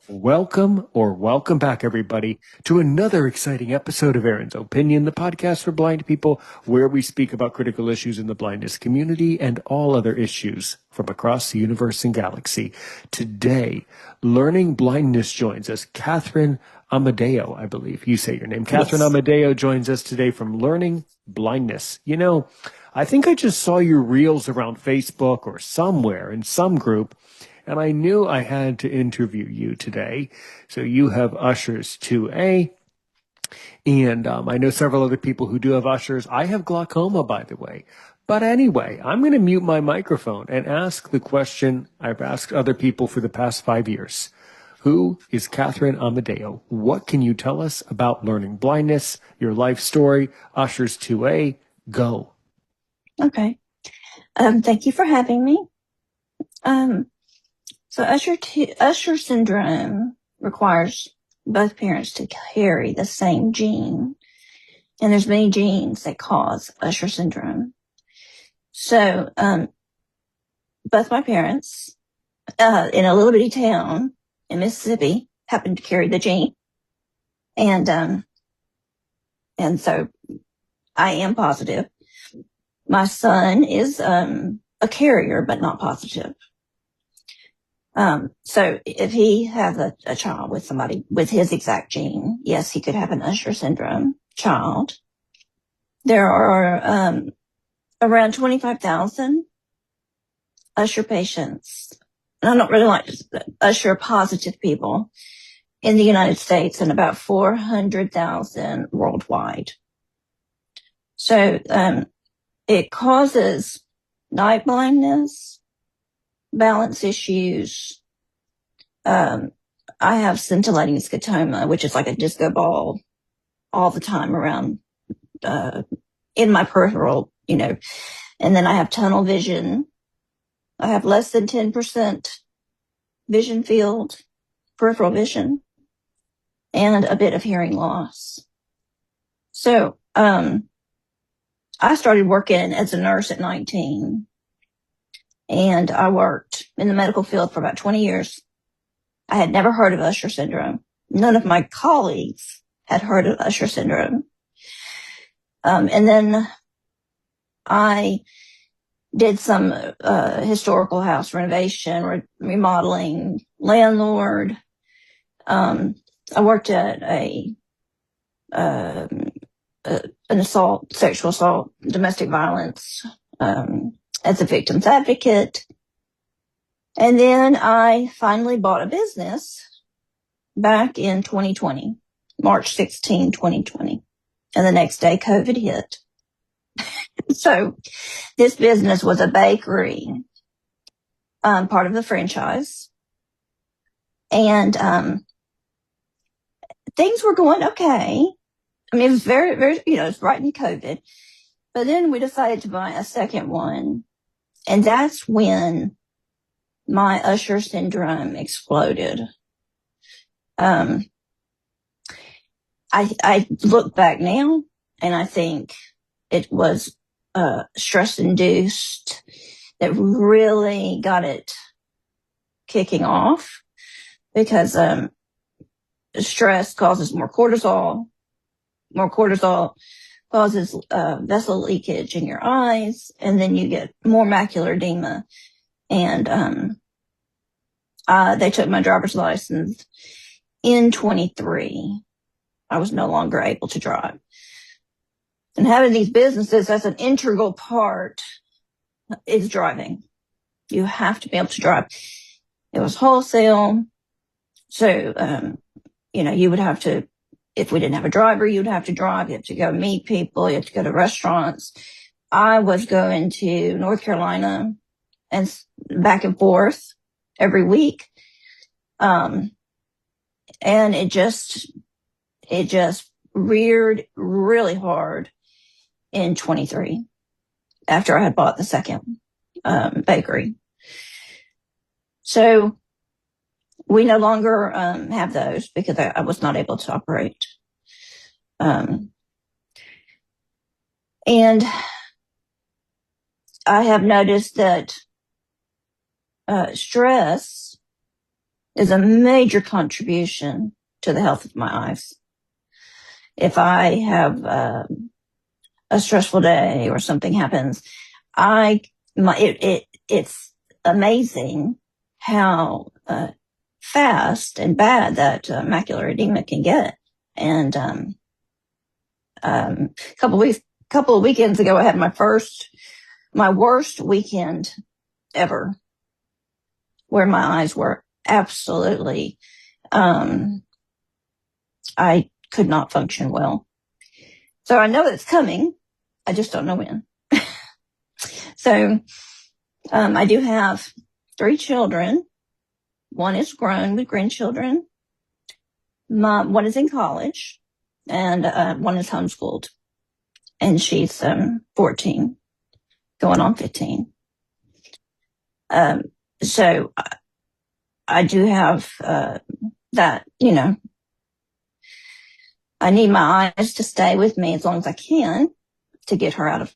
Welcome back, everybody, to another exciting episode of Aaron's Opinion, the podcast for blind people, where we speak about critical issues in the blindness community and all other issues from across the universe and galaxy. Today, Learning Blindness joins us. Katherine Amadeo, I believe you say your name. Katherine Yes. Amadeo joins us today from Learning Blindness. You know, I think I just saw your reels around Facebook or somewhere in some group, and I knew I had to interview you today. So you have Ushers 2A, and I know several other people who do have Ushers. I have glaucoma, by the way. But anyway, I'm going to mute my microphone and ask the question I've asked other people for the past 5 years. Who is Katherine Amadeo? What can you tell us about learning blindness, your life story? Ushers 2A, go. Okay. Thank you for having me. So Usher syndrome requires both parents to carry the same gene, and there's many genes that cause Usher syndrome. So, both my parents, in a little bitty town in Mississippi, happened to carry the gene, and so I am positive. My son is a carrier, but not positive. So if he has a child with somebody with his exact gene, yes, he could have an Usher syndrome child. There are around 25,000 Usher patients. And I don't really like Usher positive people in the United States and about 400,000 worldwide. So it causes night blindness, balance issues. I have scintillating scotoma, which is like a disco ball all the time around, in my peripheral, and then I have tunnel vision. I have less than 10% vision field, peripheral vision, and a bit of hearing loss. So, I started working as a nurse at 19, and I worked in the medical field for about 20 years. I had never heard of Usher syndrome. None of my colleagues had heard of Usher syndrome. And then I did some historical house renovation, remodeling, landlord. I worked at an assault, sexual assault, domestic violence, as a victim's advocate. And then I finally bought a business back in 2020, March 16, 2020. And the next day, COVID hit. So this business was a bakery, part of the franchise. And things were going okay. I mean, it was very, very, it's right in COVID. But then we decided to buy a second one. And that's when my Usher syndrome exploded. I look back now and I think it was stress induced that really got it kicking off, because stress causes more cortisol. More cortisol causes vessel leakage in your eyes, and then you get more macular edema. And they took my driver's license in 23. I was no longer able to drive. And having these businesses, that's an integral part, is driving. You have to be able to drive. It was wholesale. So, you would have to, if we didn't have a driver, you'd have to drive. You have to go meet people. You have to go to restaurants. I was going to North Carolina and back and forth every week. And it just reared really hard in 23 after I had bought the second bakery. So we no longer have those because I was not able to operate. And I have noticed that stress is a major contribution to the health of my eyes. If I have a stressful day or something happens, it's amazing how fast and bad that macular edema can get. And a couple of weekends ago, I had my worst weekend ever, where my eyes were absolutely, I could not function well. So I know it's coming. I just don't know when. So I do have 3 children. One is grown with grandchildren. One is in college, and one is homeschooled. And she's 14, going on 15. So I do have that, I need my eyes to stay with me as long as I can to get her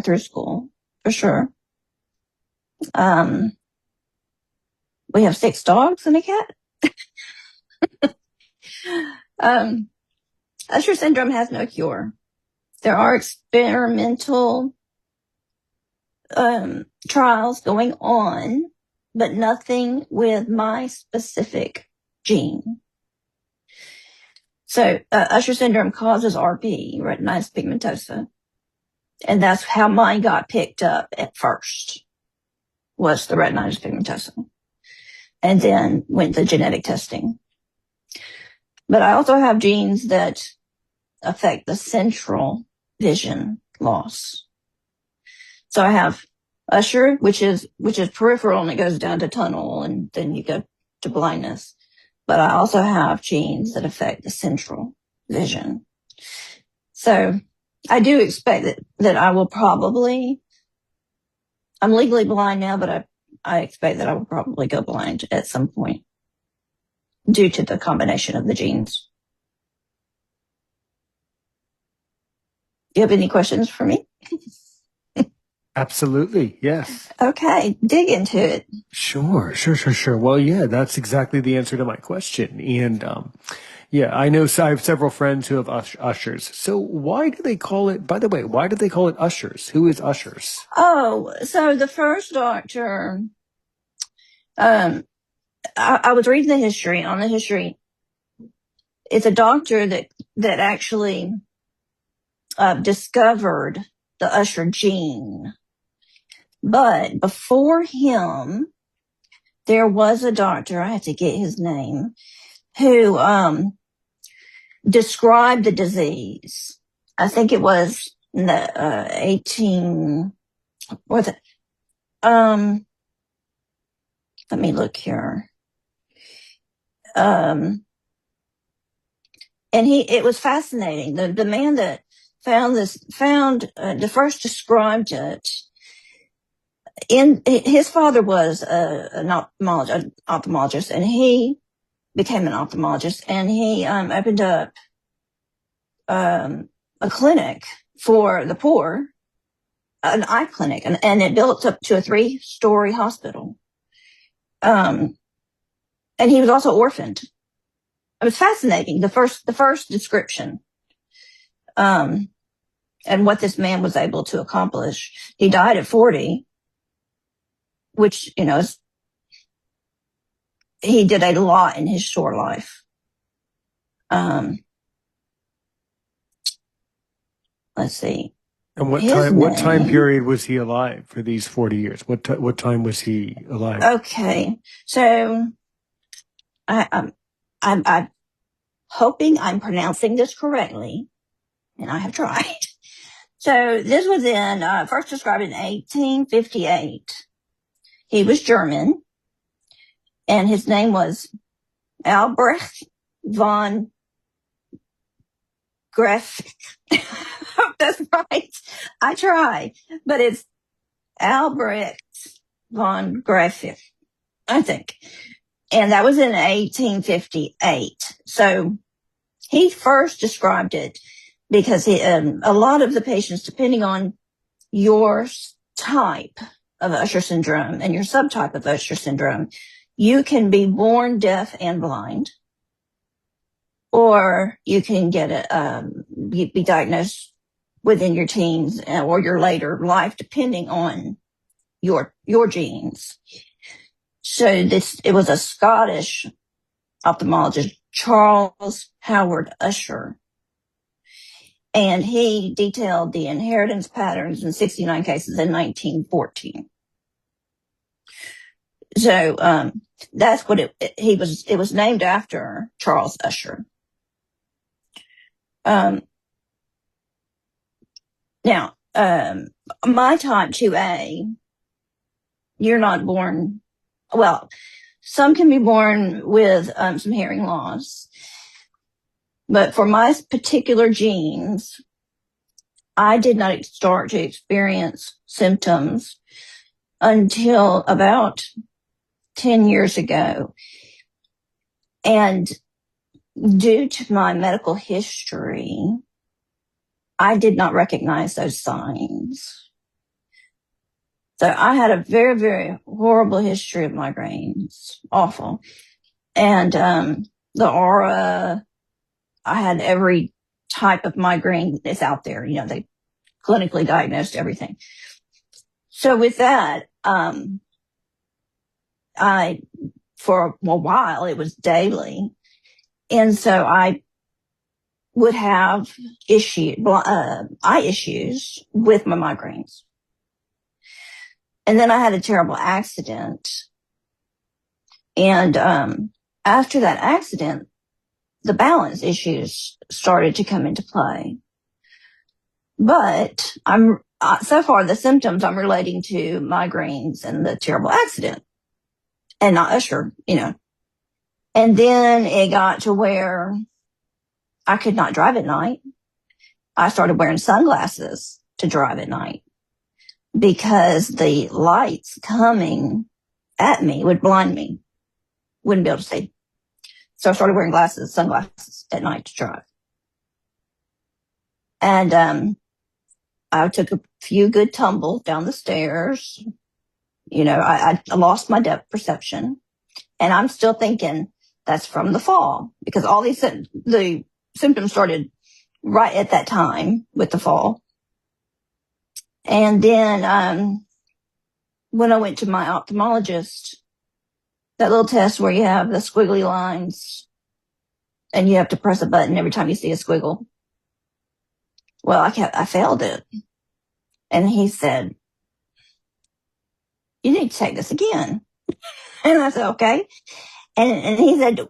through school, for sure. We have 6 dogs and a cat. Usher syndrome has no cure. There are experimental trials going on, but nothing with my specific gene. So Usher syndrome causes RP, retinitis pigmentosa, and that's how mine got picked up at first, was the retinitis pigmentosa, and then went to genetic testing. But I also have genes that affect the central vision loss. So I have Usher, which is peripheral, and it goes down to tunnel, and then you go to blindness. But I also have genes that affect the central vision. So I do expect that I will probably, I'm legally blind now, but I expect that I will probably go blind at some point due to the combination of the genes. Do you have any questions for me? Absolutely, yes. Okay, dig into it. Sure. Well, yeah, that's exactly the answer to my question. And yeah, I know, so I have several friends who have ushers. So why do they call it, by the way, why do they call it ushers? Who is ushers? Oh, so the first doctor, I was reading the history. On the history, it's a doctor that actually discovered the Usher gene. But before him, there was a doctor, I have to get his name, who described the disease. I think it was in the 18, was it? Let me look here. And it was fascinating. The man that the first described it, his father was an ophthalmologist, and he became an ophthalmologist, and he opened up a clinic for the poor, an eye clinic, and it built up to a 3-story hospital. And he was also orphaned. It was fascinating, the first description, and what this man was able to accomplish. He died at 40, which, he did a lot in his short life. Let's see. And what time period was he alive for these 40 years? What time was he alive? Okay. So I'm hoping I'm pronouncing this correctly, and I have tried. So this was first described in 1858. He was German, and his name was Albrecht von Graeff. I hope that's right. I try, but it's Albrecht von Graeff, I think. And that was in 1858. So he first described it because a lot of the patients, depending on your type of Usher syndrome and your subtype of Usher syndrome, you can be born deaf and blind, or you can get be diagnosed within your teens or your later life, depending on your genes. So it was a Scottish ophthalmologist, Charles Howard Usher, and he detailed the inheritance patterns in 69 cases in 1914. So that's what it was named after Charles Usher. Now, my type 2A, you're not born, well, some can be born with some hearing loss. But for my particular genes, I did not start to experience symptoms until about 10 years ago. And due to my medical history, I did not recognize those signs. So I had a very, very horrible history of migraines, awful. And the aura, I had every type of migraine that's out there. You know, they clinically diagnosed everything. So with that, for a while, it was daily. And so I would have eye issues with my migraines. And then I had a terrible accident. And after that accident, the balance issues started to come into play. But so far the symptoms I'm relating to migraines and the terrible accident, and not Usher, you know. And then it got to where I could not drive at night. I started wearing sunglasses to drive at night because the lights coming at me would blind me. Wouldn't be able to see. So I started wearing sunglasses at night to drive. And I took a few good tumbles down the stairs. You know, I lost my depth perception. And I'm still thinking that's from the fall, because all the symptoms started right at that time with the fall. And then when I went to my ophthalmologist, that little test where you have the squiggly lines and you have to press a button every time you see a squiggle. Well, I failed it. And he said, you need to take this again. And I said, okay. And he said,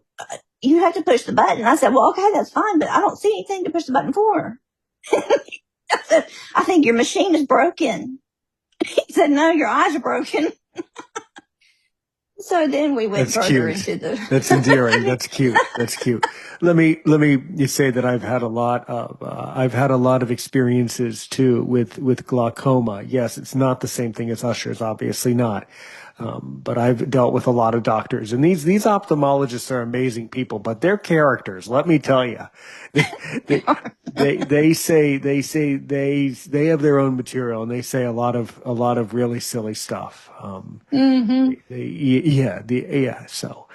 you have to push the button. I said, well, okay, that's fine, but I don't see anything to push the button for. I said, I think your machine is broken. He said, no, your eyes are broken. So then we went further into the. That's endearing. That's cute. That's cute. Let me just say that I've had a lot of experiences too with glaucoma. Yes, it's not the same thing as Usher's, obviously not. But I've dealt with a lot of doctors, and these ophthalmologists are amazing people, but they're characters. Let me tell you, they say they have their own material, and they say a lot of really silly stuff. So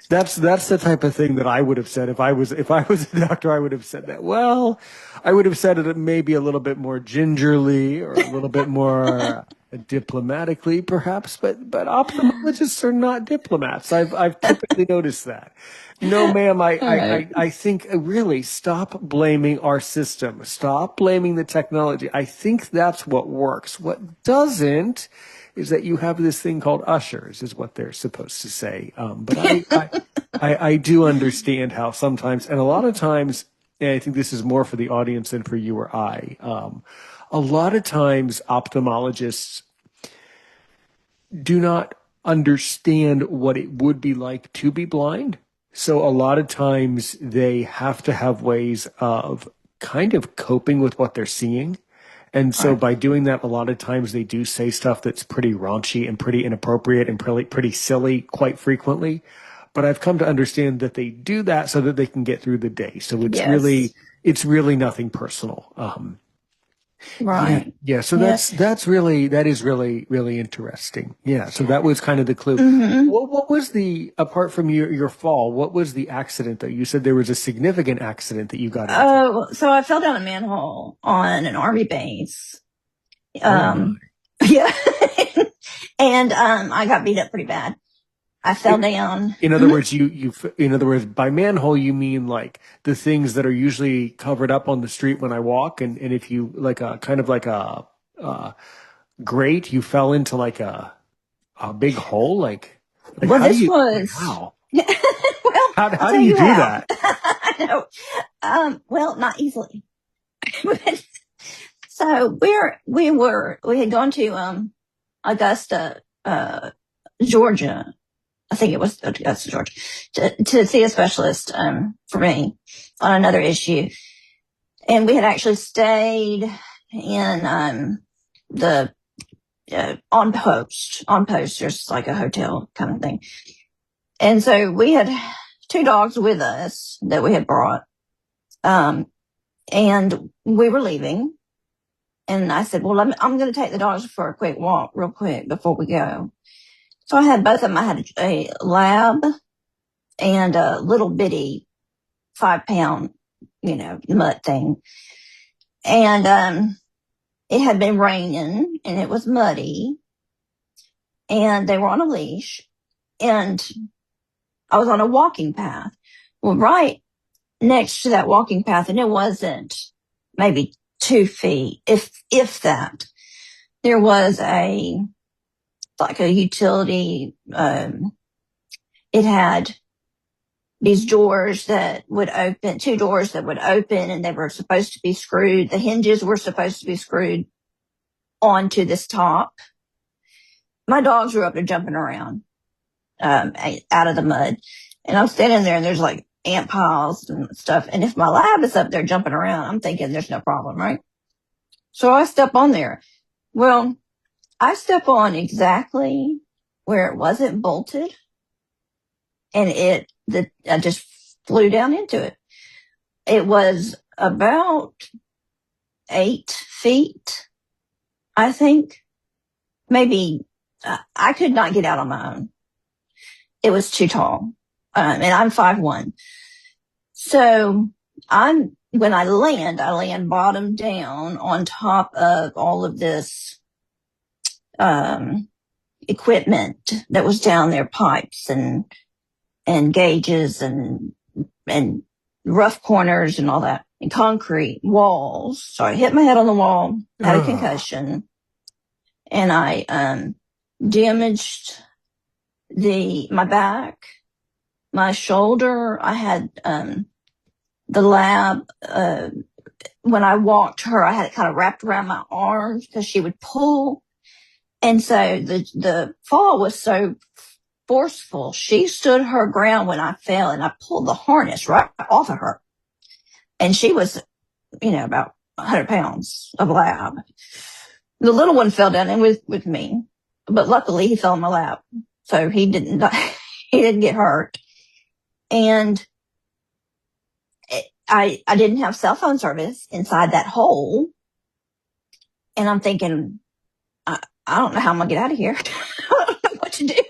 that's the type of thing that I would have said if I was a doctor. I would have said that. Well, I would have said it maybe a little bit more gingerly or a little bit more diplomatically, perhaps. But ophthalmologists are not diplomats. I've typically noticed that. No, ma'am. I think really stop blaming our system. Stop blaming the technology. I think that's what works. What doesn't is that you have this thing called ushers, is what they're supposed to say. But I do understand how sometimes, and a lot of times, and I think this is more for the audience than for you or I, a lot of times ophthalmologists do not understand what it would be like to be blind. So a lot of times they have to have ways of kind of coping with what they're seeing. And so by doing that, a lot of times they do say stuff that's pretty raunchy and pretty inappropriate and pretty silly quite frequently. But I've come to understand that they do that so that they can get through the day. So it's really nothing personal. Yeah, Right. yeah. So Yeah. that is really really interesting. Yeah. So that was kind of the clue. Hmm. What was the apart from your fall? What was the accident that you said there was a significant accident that you got into? Oh, so I fell down a manhole on an army base. Oh my. Um, yeah. And I got beat up pretty bad. I fell down. In other Mhm. words, in other words, by manhole, you mean like the things that are usually covered up on the street when I walk, and if you like a kind of like a grate, you fell into like a big hole, like Well, how do this you? was, Wow, well, I'll how do tell you you do how. that? I know. Well, not easily. So we had gone to, Augusta, Georgia. I think it was Augusta, Georgia, to see a specialist, for me on another issue. And we had actually stayed in, the, on post, just like a hotel kind of thing. And so we had two dogs with us that we had brought. Um, and we were leaving. And I said, well, I'm going to take the dogs for a quick walk real quick before we go. So I had both of them. I had a lab and a little bitty 5 pound, mutt thing. And, it had been raining and it was muddy and they were on a leash and I was on a walking path. Well, right next to that walking path, and it wasn't maybe 2 feet, if that, there was like a utility. It had these doors that would open, two doors that would open, and they were supposed to be screwed. The hinges were supposed to be screwed onto this top. My dogs were up there jumping around, out of the mud. And I'm standing there and there's like ant piles and stuff. And if my lab is up there jumping around, I'm thinking there's no problem, right? So I step on there. Well, I step on exactly where it wasn't bolted and I just flew down into it. It was about 8 feet, I think. Maybe I could not get out on my own. It was too tall. And I'm 5'1". So when I land bottom down on top of all of this, equipment that was down there, pipes and gauges and rough corners and all that, and concrete walls. So I hit my head on the wall, had a Ugh. concussion, and I, damaged my back, my shoulder. I had, the lab, when I walked her, I had it kind of wrapped around my arms because she would pull. And so the fall was so forceful. She stood her ground when I fell and I pulled the harness right off of her. And she was, about 100 pounds of lab. The little one fell down and with me, but luckily he fell in my lap. So he didn't die. He didn't get hurt. And I didn't have cell phone service inside that hole. And I'm thinking, I don't know how I'm gonna get out of here. I don't know what to do.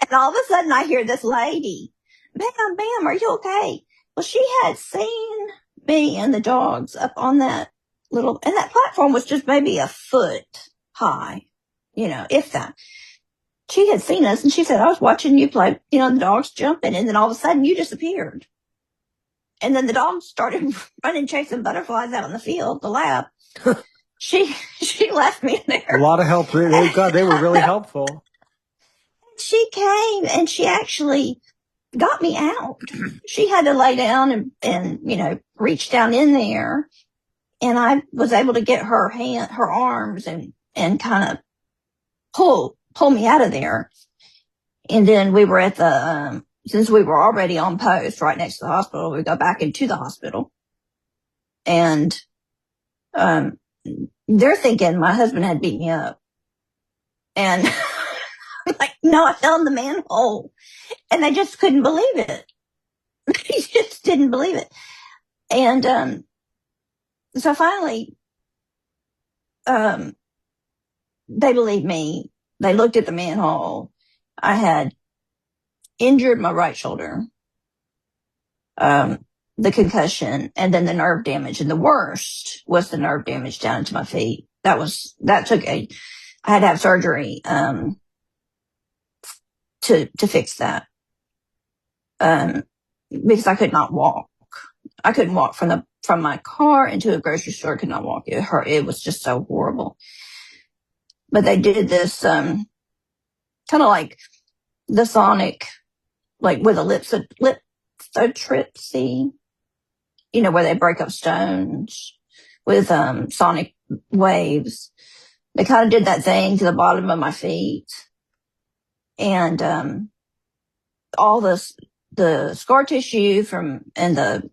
And all of a sudden I hear this lady, ma'am, are you okay? Well, she had seen me and the dogs up on that and that platform was just maybe a foot high, if that. She had seen us and she said, I was watching you play, the dogs jumping, and then all of a sudden you disappeared. And then the dogs started running, chasing butterflies out in the field, the lab. She left me A there. lot of help. They were really helpful. She came and she actually got me out. She had to lay down and reach down in there. And I was able to get her arms and kind of pull me out of there. And then we were at since we were already on post right next to the hospital, we go back into the hospital. And, they're thinking my husband had beat me up. And I'm like, no, I fell in the manhole. And they just couldn't believe it. They just didn't believe it. And, so finally they believed me. They looked at the manhole. I had injured my right shoulder, the concussion, and then the nerve damage. And the worst was the nerve damage down into my feet. I had to have surgery, to fix that. Because I could not walk. I couldn't walk from my car into a grocery store. I could not walk. It hurt. It was just so horrible. But they did this, kind of like the sonic, like with a lithotripsy, where they break up stones with, sonic waves. They kind of did that thing to the bottom of my feet. And, all the scar tissue and the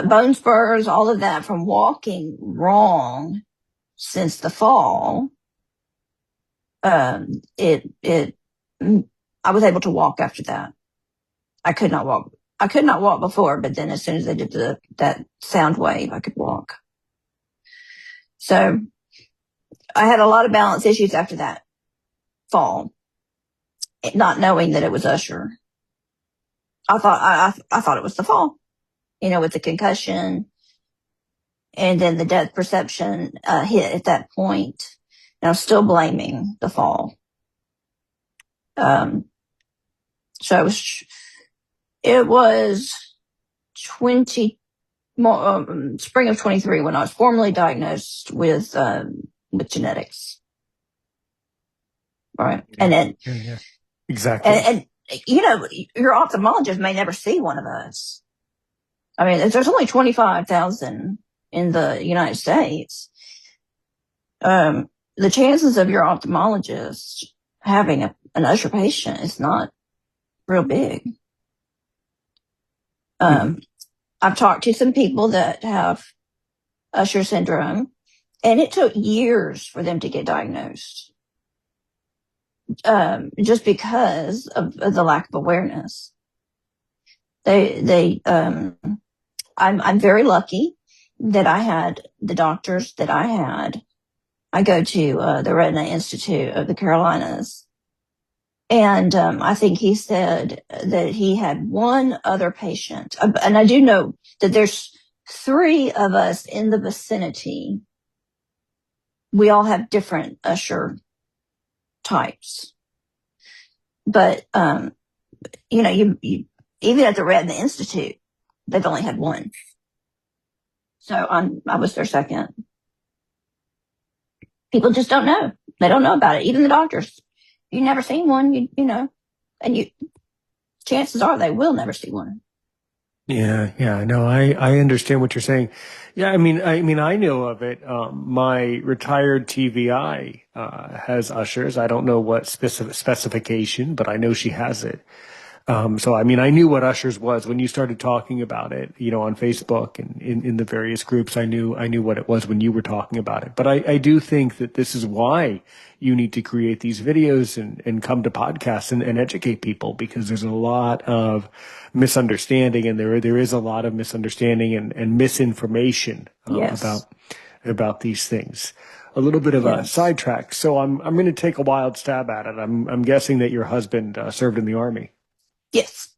bone spurs, all of that from walking wrong since the fall. I was able to walk after that. I could not walk. I could not walk before, but then as soon as they did that sound wave, I could walk. So I had a lot of balance issues after that fall, not knowing that it was Usher. I thought it was the fall, with the concussion, and then the depth perception hit at that point. And I was still blaming the fall. So it was spring of 23 when I was formally diagnosed with genetics. Right. Yeah. And then, yeah. Exactly. And your ophthalmologist may never see one of us. I mean, there's only 25,000 in the United States. The chances of your ophthalmologist having an Usher patient is not real big. I've talked to some people that have Usher syndrome, and it took years for them to get diagnosed. Just because of the lack of awareness. I'm very lucky that I had the doctors that I had. I go to the Retina Institute of the Carolinas, and I think he said that he had one other patient, and I do know that there's 3 of us in the vicinity. We all have different Usher types, but you even at the Retina Institute, they've only had one. So I was their second. People just don't know. They don't know about it. Even the doctors. You never seen one, and chances are they will never see one. Yeah. No, I understand what you're saying. Yeah. I mean, I know of it. My retired TVI, has Ushers. I don't know what specification, but I know she has it. So, I mean, I knew what Ushers was when you started talking about it, on Facebook and in the various groups. I knew what it was when you were talking about it. But I do think that this is why you need to create these videos and come to podcasts and educate people, because there's a lot of misunderstanding, and there is a lot of misunderstanding and misinformation Yes. about these things. A little bit of a sidetrack. So I'm going to take a wild stab at it. I'm guessing that your husband served in the Army. Yes.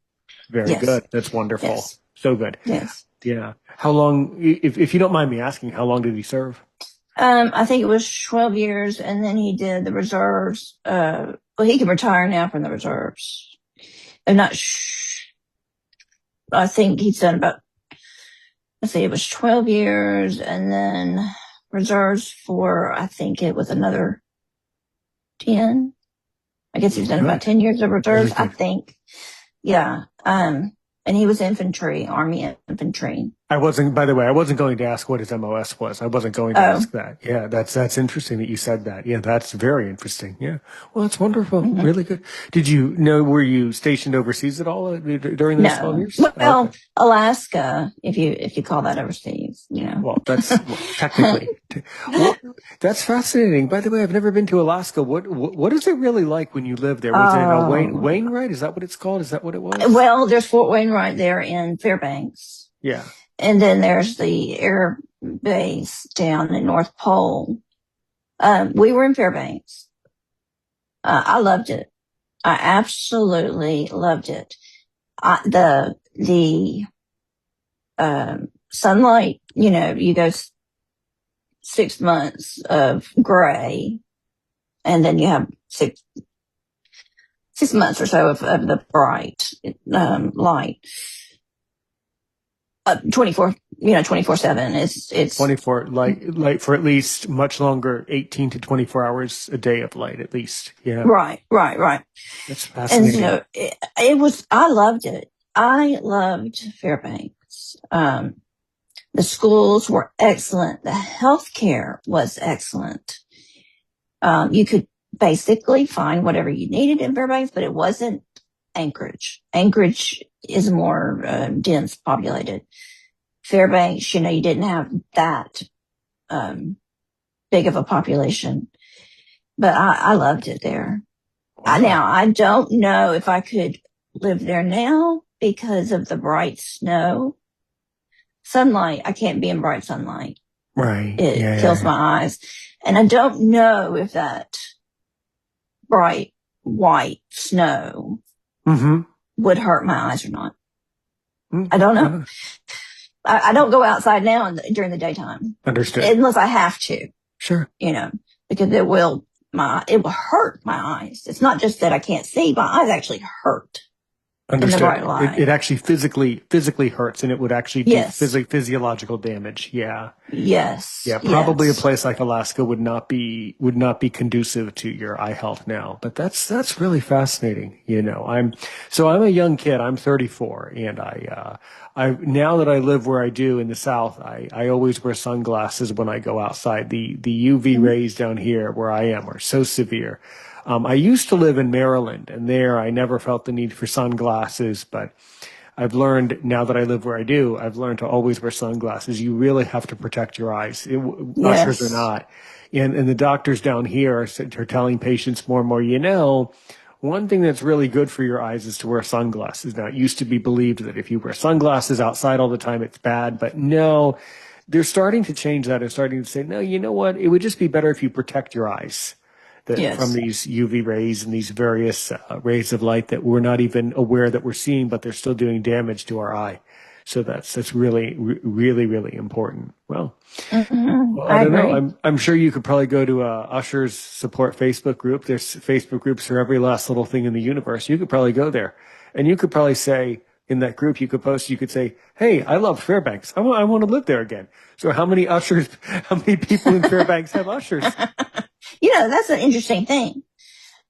Very good. That's wonderful. Yes. So good. Yes. Yeah. How long, if you don't mind me asking, how long did he serve? I think it was 12 years, and then he did the reserves. Well, he can retire now from the reserves. I'm not I think he's done about, let's see, it was 12 years, and then reserves for, I think it was another 10. I guess he's done about 10 years of reserves, I think. Yeah. And he was Army infantry. By the way, I wasn't going to ask what his MOS was. I wasn't going to ask that. Yeah, that's interesting that you said that. Yeah, that's very interesting. Yeah. Well, that's wonderful. Mm-hmm. Really good. Were you stationed overseas at all during those 12 years? Well, okay. Alaska, if you call that overseas, Well, that's technically. Well, that's fascinating. By the way, I've never been to Alaska. What is it really like when you live there? Was it Wainwright? Is that what it's called? Is that what it was? Well, there's Fort Wainwright there in Fairbanks. Yeah. And then there's the air base down in North Pole. We were in Fairbanks. I loved it. I absolutely loved it. The sunlight, you go 6 months of gray, and then you have 6 months or so of the bright light. 24/7. It's 24 light for at least much longer, 18 to 24 hours a day of light, at least. Yeah. right. That's And fascinating. so it was, I loved it. I loved Fairbanks. The schools were excellent. The healthcare was excellent. You could basically find whatever you needed in Fairbanks, but it wasn't Anchorage. Anchorage is more dense populated. Fairbanks, you didn't have that big of a population, but I loved it there. Wow. Now, I don't know if I could live there now because of the bright snow. Sunlight, I can't be in bright sunlight. Right. It kills my eyes. And I don't know if that bright white snow would hurt my eyes or not. I don't know. I don't go outside now during the daytime. Understood. Unless I have to. Sure. Because it will hurt my eyes. It's not just that I can't see. My eyes actually hurt. Understood. In the bright light. It actually physically hurts, and it would actually do physiological damage. Yeah. Yes. Yeah. Probably a place like Alaska would not be conducive to your eye health now. But that's really fascinating. I'm a young kid. I'm 34, and I now that I live where I do in the South, I always wear sunglasses when I go outside. The UV rays down here where I am are so severe. I used to live in Maryland, and there I never felt the need for sunglasses, but I've learned now that I live where I do, I've learned to always wear sunglasses. You really have to protect your eyes. Ushers are not. And the doctors down here are telling patients more and more, one thing that's really good for your eyes is to wear sunglasses. Now, it used to be believed that if you wear sunglasses outside all the time, it's bad, but no, they're starting to change that and starting to say, no, you know what? It would just be better if you protect your eyes. From these UV rays and these various rays of light that we're not even aware that we're seeing, but they're still doing damage to our eye. So that's really, really, really important. Well, I don't know. I'm sure you could probably go to Usher's support Facebook group. There's Facebook groups for every last little thing in the universe. You could probably go there, and you could probably say in that group, you could say, "Hey, I love Fairbanks. I want to live there again." So how many people in Fairbanks have Ushers? That's an interesting thing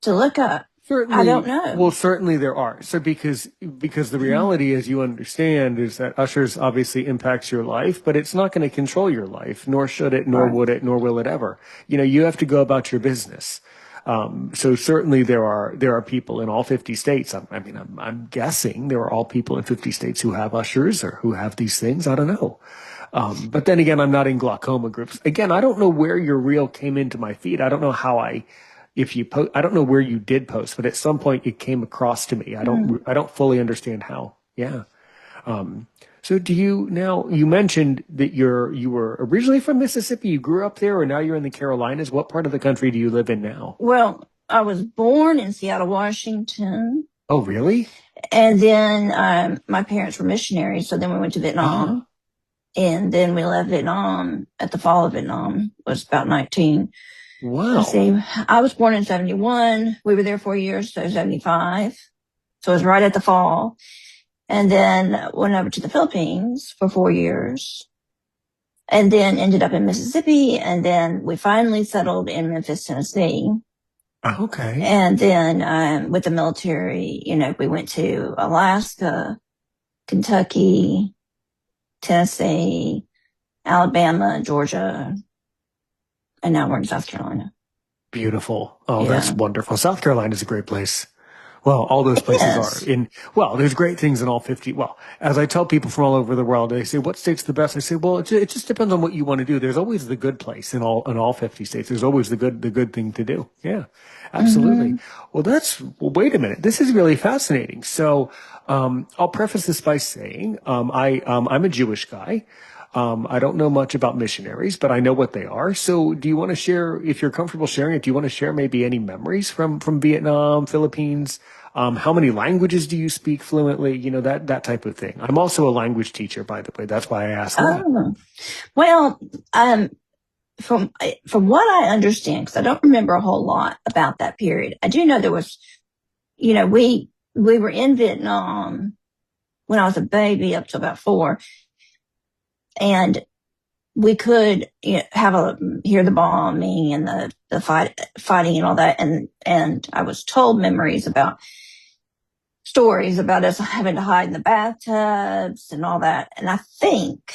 to look up. Certainly, I don't know. Well, certainly there are. So because the reality, as you understand, is that Ushers obviously impacts your life, but it's not going to control your life, nor should it, nor would it, nor will it ever. You have to go about your business. So certainly there are people in all 50 states. I'm guessing there are all people in 50 states who have Ushers or who have these things. I don't know. But then again, I'm not in glaucoma groups. Again, I don't know where your reel came into my feed. I don't know how I don't know where you did post, but at some point it came across to me. I don't fully understand how. Yeah. So you mentioned that you were originally from Mississippi. You grew up there, or now you're in the Carolinas. What part of the country do you live in now? Well, I was born in Seattle, Washington. Oh, really? And then my parents were missionaries, so then we went to Vietnam. And then we left Vietnam at the fall of Vietnam. It was about 19. Wow. Let's see. I was born in 71. We were there 4 years, so 75. So it was right at the fall. And then went over to the Philippines for 4 years. And then ended up in Mississippi. And then we finally settled in Memphis, Tennessee. Okay. And then with the military, we went to Alaska, Kentucky, Tennessee, Alabama, Georgia, and now we're in South Carolina. Beautiful. Oh, that's wonderful. South Carolina is a great place. Well, all those places are there's great things in all 50. Well, as I tell people from all over the world, they say, what state's the best? I say, well, it just depends on what you want to do. There's always the good place in all 50 states. There's always the good thing to do. Yeah, absolutely. Well, wait a minute. This is really fascinating. So, I'll preface this by saying, I'm a Jewish guy. I don't know much about missionaries, but I know what they are. So do you want to share, if you're comfortable sharing it, do you want to share maybe any memories from Vietnam, Philippines? How many languages do you speak fluently? You know, that type of thing. I'm also a language teacher, by the way. That's why I asked that. Oh, well, from what I understand, because I don't remember a whole lot about that period, I do know there was, we were in Vietnam when I was a baby up to about 4, and we could hear the bombing and the fighting and all that, and I was told stories about us having to hide in the bathtubs and all that, and I think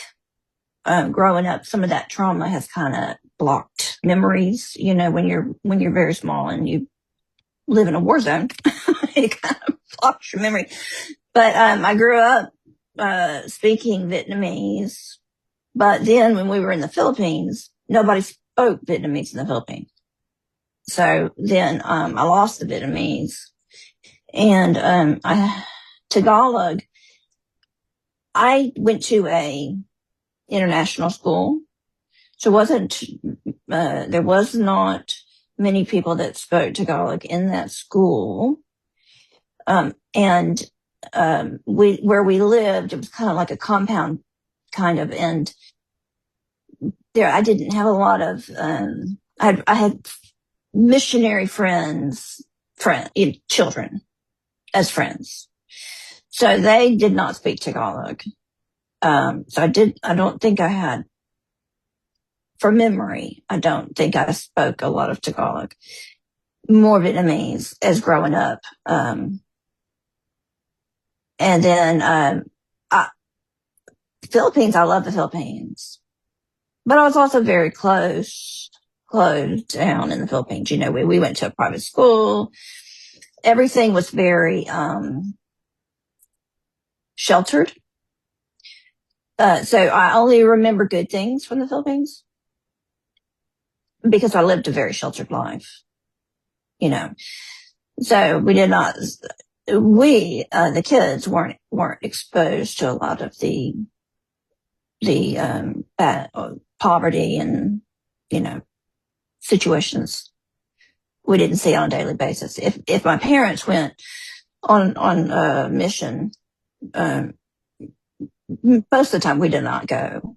growing up, some of that trauma has kind of blocked memories. When you're very small and you live in a war zone, it kind of blocks your memory. But I grew up speaking Vietnamese. But then when we were in the Philippines, nobody spoke Vietnamese in the Philippines. So then I lost the Vietnamese. And Tagalog, I went to a international school. So there was not many people that spoke Tagalog in that school. And where we lived, it was kind of like a compound kind of, and there I didn't have a lot of I had missionary children as friends, so they did not speak Tagalog. So I don't think I had, from memory, I don't think I spoke a lot of Tagalog, more Vietnamese as growing up. And then Philippines, I love the Philippines. But I was also very closed down in the Philippines. We went to a private school. Everything was very sheltered. So I only remember good things from the Philippines because I lived a very sheltered life. So we did not. The kids weren't exposed to a lot of the poverty and situations we didn't see on a daily basis. If my parents went on a mission, most of the time we did not go.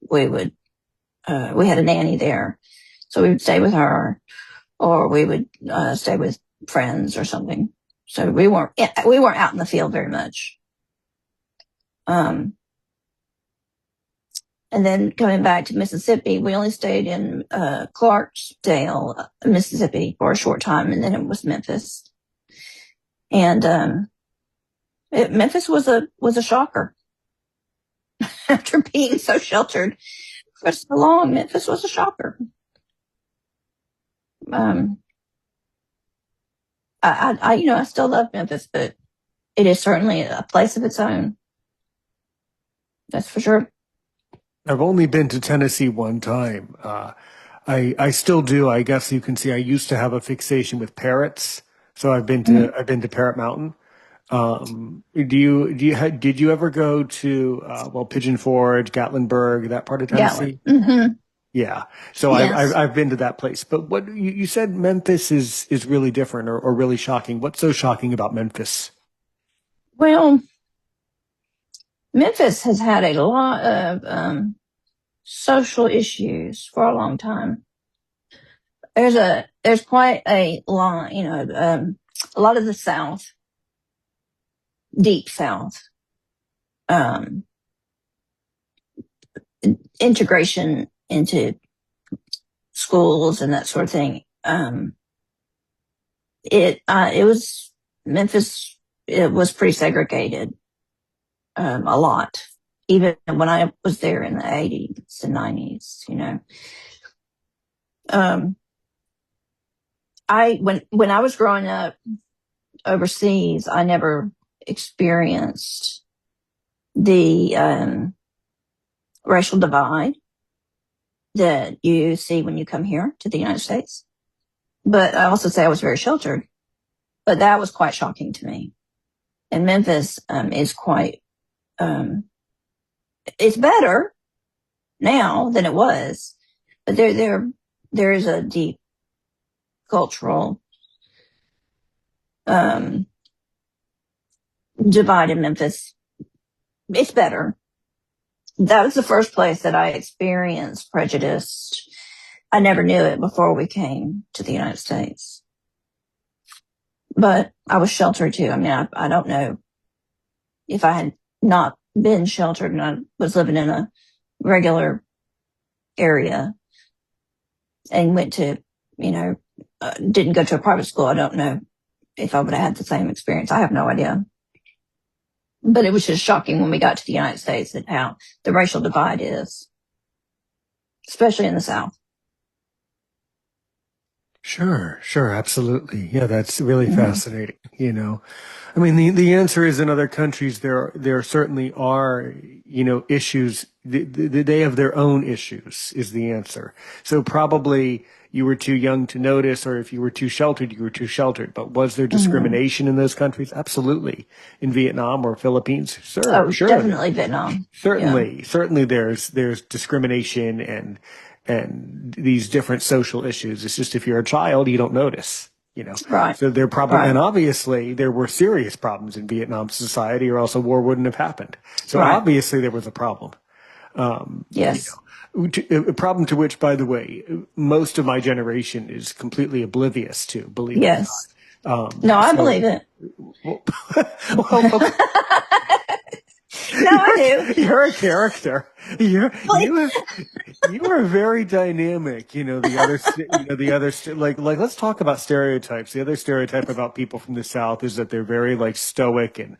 We had a nanny there, so we would stay with her, or we would stay with friends or something. So we weren't out in the field very much. And then coming back to Mississippi, we only stayed in Clarksdale, Mississippi, for a short time, and then it was Memphis. And Memphis was a shocker. After being so sheltered for so long, Memphis was a shocker. I still love Memphis, but it is certainly a place of its own. That's for sure. I've only been to Tennessee one time. I still do. I guess you can see I used to have a fixation with parrots, so I've been to Parrot Mountain. Did you ever go to Pigeon Forge, Gatlinburg, that part of Gatlin. Tennessee? Mm-hmm. Yeah. So Yes. I've been to that place. But what you said Memphis is really different or really shocking. What's so shocking about Memphis? Well, Memphis has had a lot of social issues for a long time. There's quite a lot, a lot of the South, deep South, um, integration into schools and that sort of thing. It was Memphis. It was pretty segregated, a lot, even when I was there in the 80s and 90s. When I was growing up overseas, I never experienced the racial divide that you see when you come here to the United States. But I also say I was very sheltered, but that was quite shocking to me. And Memphis is quite, it's better. now than it was. But there is a deep cultural divide in Memphis. It's better. That was the first place that I experienced prejudice. I never knew it before we came to the United States. But I was sheltered too. I mean, I don't know if I had not been sheltered and I was living in a regular area and went to, didn't go to a private school. I don't know if I would have had the same experience. I have no idea. But it was just shocking when we got to the United States at how the racial divide is, especially in the South. Sure, absolutely. Yeah, that's really fascinating. I mean, the answer is in other countries there certainly are, issues. They have their own issues is the answer. So probably you were too young to notice, or if you were too sheltered, you were too sheltered. But was there discrimination in those countries? Absolutely. In Vietnam or Philippines? Sure. Definitely Vietnam. Certainly there's discrimination and these different social issues. It's just if you're a child, you don't notice, Right. So there probably, and obviously there were serious problems in Vietnam society or else a war wouldn't have happened. So obviously there was a problem. Yes. A problem to which, by the way, most of my generation is completely oblivious to, believe it or not. No, I believe it. Well, No, I do. You're a character. You are very dynamic. Like let's talk about stereotypes. The other stereotype about people from the South is that they're very like stoic and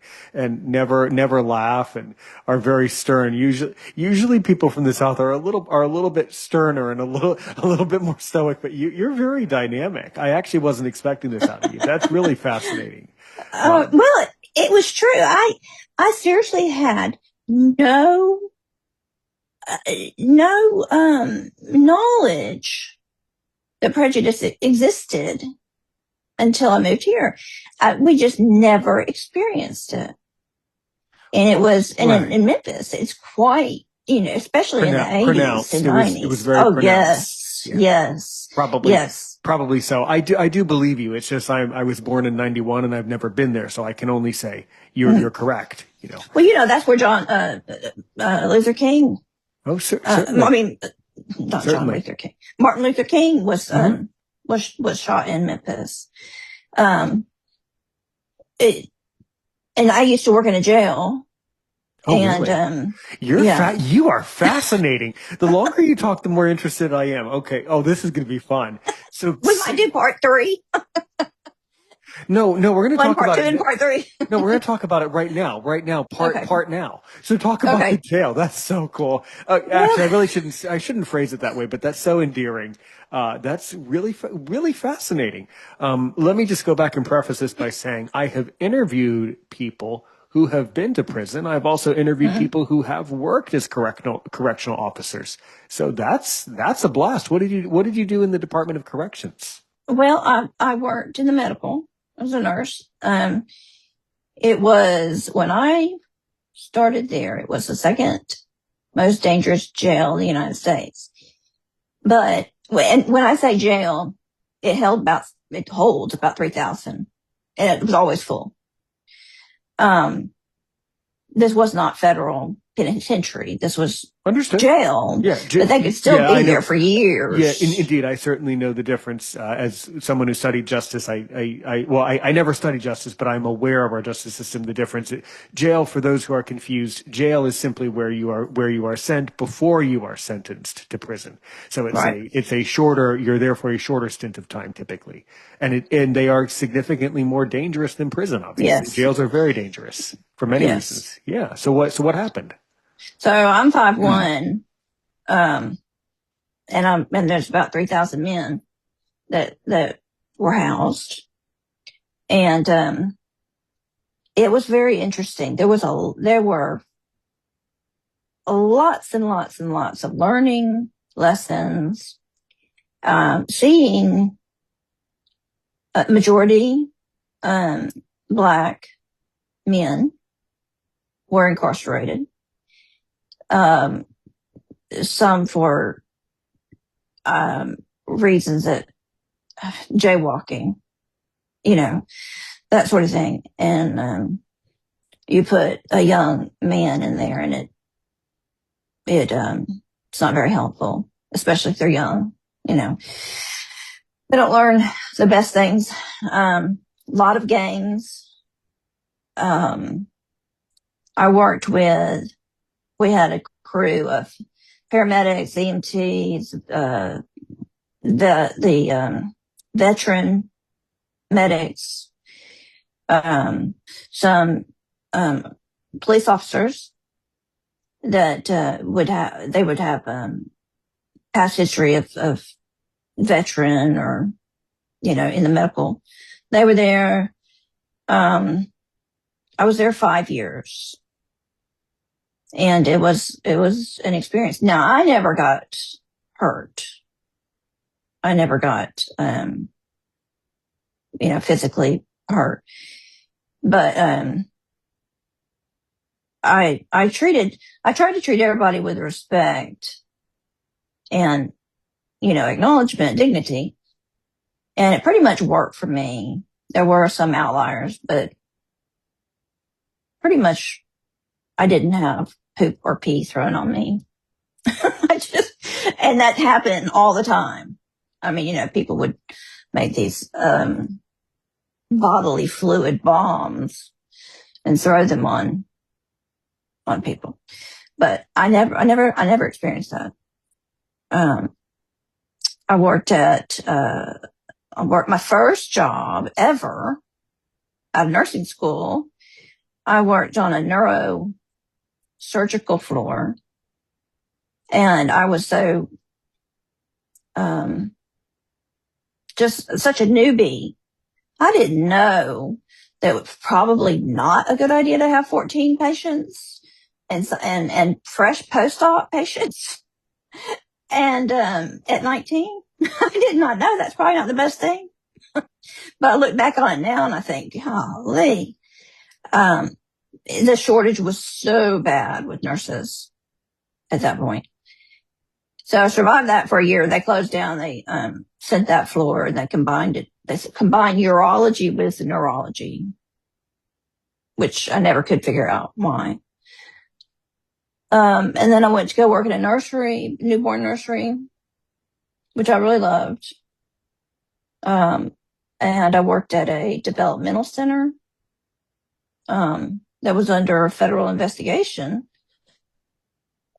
never laugh and are very stern. Usually people from the South are a little bit sterner and a little bit more stoic. But you're very dynamic. I actually wasn't expecting this out of you. That's really fascinating. Well, it was true. I seriously had no knowledge that prejudice existed until I moved here. We just never experienced it. And it was, in Memphis, it's quite, especially in the 80s and 90s. It was very pronounced. Yes. Probably so. I do believe you. It's just I was born in 91 and I've never been there, so I can only say you're correct. Well, that's where Luther King. Oh, certainly. I mean, not John Luther King. Martin Luther King was shot in Memphis. And I used to work in a jail. Oh, and really? You are fascinating. The longer you talk, the more interested I am. Okay. Oh, this is going to be fun. So we might do part 3. No, we're going to talk about part 2 and part 3. No, we're going to talk about it right now. Part now. So talk about the jail. That's so cool. Actually, I shouldn't phrase it that way, but that's so endearing. That's really fascinating. Let me just go back and preface this by saying I have interviewed people who have been to prison. I've also interviewed people who have worked as correctional officers. So that's a blast. What did you do in the Department of Corrections? Well, I worked in the medical. I was a nurse. It was when I started there, it was the second most dangerous jail in the United States. But when I say jail, it holds about 3,000 and it was always full. This was not federal penitentiary. This was jail. Yeah, but they could still be there for years. Yeah, indeed. I certainly know the difference. As someone who studied justice, I never studied justice, but I'm aware of our justice system. The difference. Jail, for those who are confused, jail is simply where you are sent before you are sentenced to prison. So it's a shorter. You're there for a shorter stint of time typically, and they are significantly more dangerous than prison. Obviously, jails are very dangerous for many reasons. Yeah. So what happened? So I'm 5'1", and there's about 3,000 men that were housed, and it was very interesting. There were lots and lots and lots of learning lessons, seeing a majority Black men were incarcerated. some for reasons that jaywalking, that sort of thing. And you put a young man in there, and it's not very helpful, especially if they're young. They don't learn the best things. A lot of games. I worked with. We had a crew of paramedics, EMTs, the veteran medics, some police officers that would have past history of veteran or in the medical. They were there. I was there 5 years, and it was an experience. Now, I never got hurt. I never got physically hurt, but I tried to treat everybody with respect and acknowledgement, dignity, and it pretty much worked for me. There were some outliers, but pretty much I didn't have poop or pee thrown on me. And that happened all the time. I mean, people would make these bodily fluid bombs and throw them on people, but I never experienced that. I worked my first job ever out of nursing school. I worked on a neurosurgical floor, and I was so just such a newbie. I didn't know that it was probably not a good idea to have 14 patients and fresh post-op patients. And at 19, I did not know that's probably not the best thing. But I look back on it now and I think, golly, the shortage was so bad with nurses at that point. So I survived that for a year. They closed down. They sent that floor, and they combined it. They combined urology with neurology, which I never could figure out why. And then I went to go work in a nursery, newborn nursery, which I really loved. And I worked at a developmental center that was under federal investigation.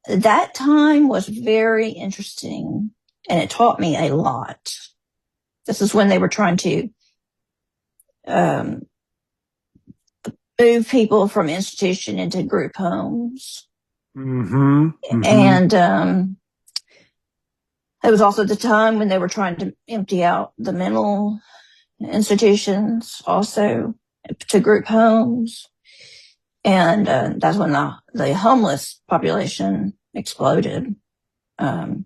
That time was very interesting, and it taught me a lot. This is when they were trying to move people from institution into group homes. Mm-hmm. Mm-hmm. And it was also the time when they were trying to empty out the mental institutions also to group homes. And that's when the homeless population exploded. I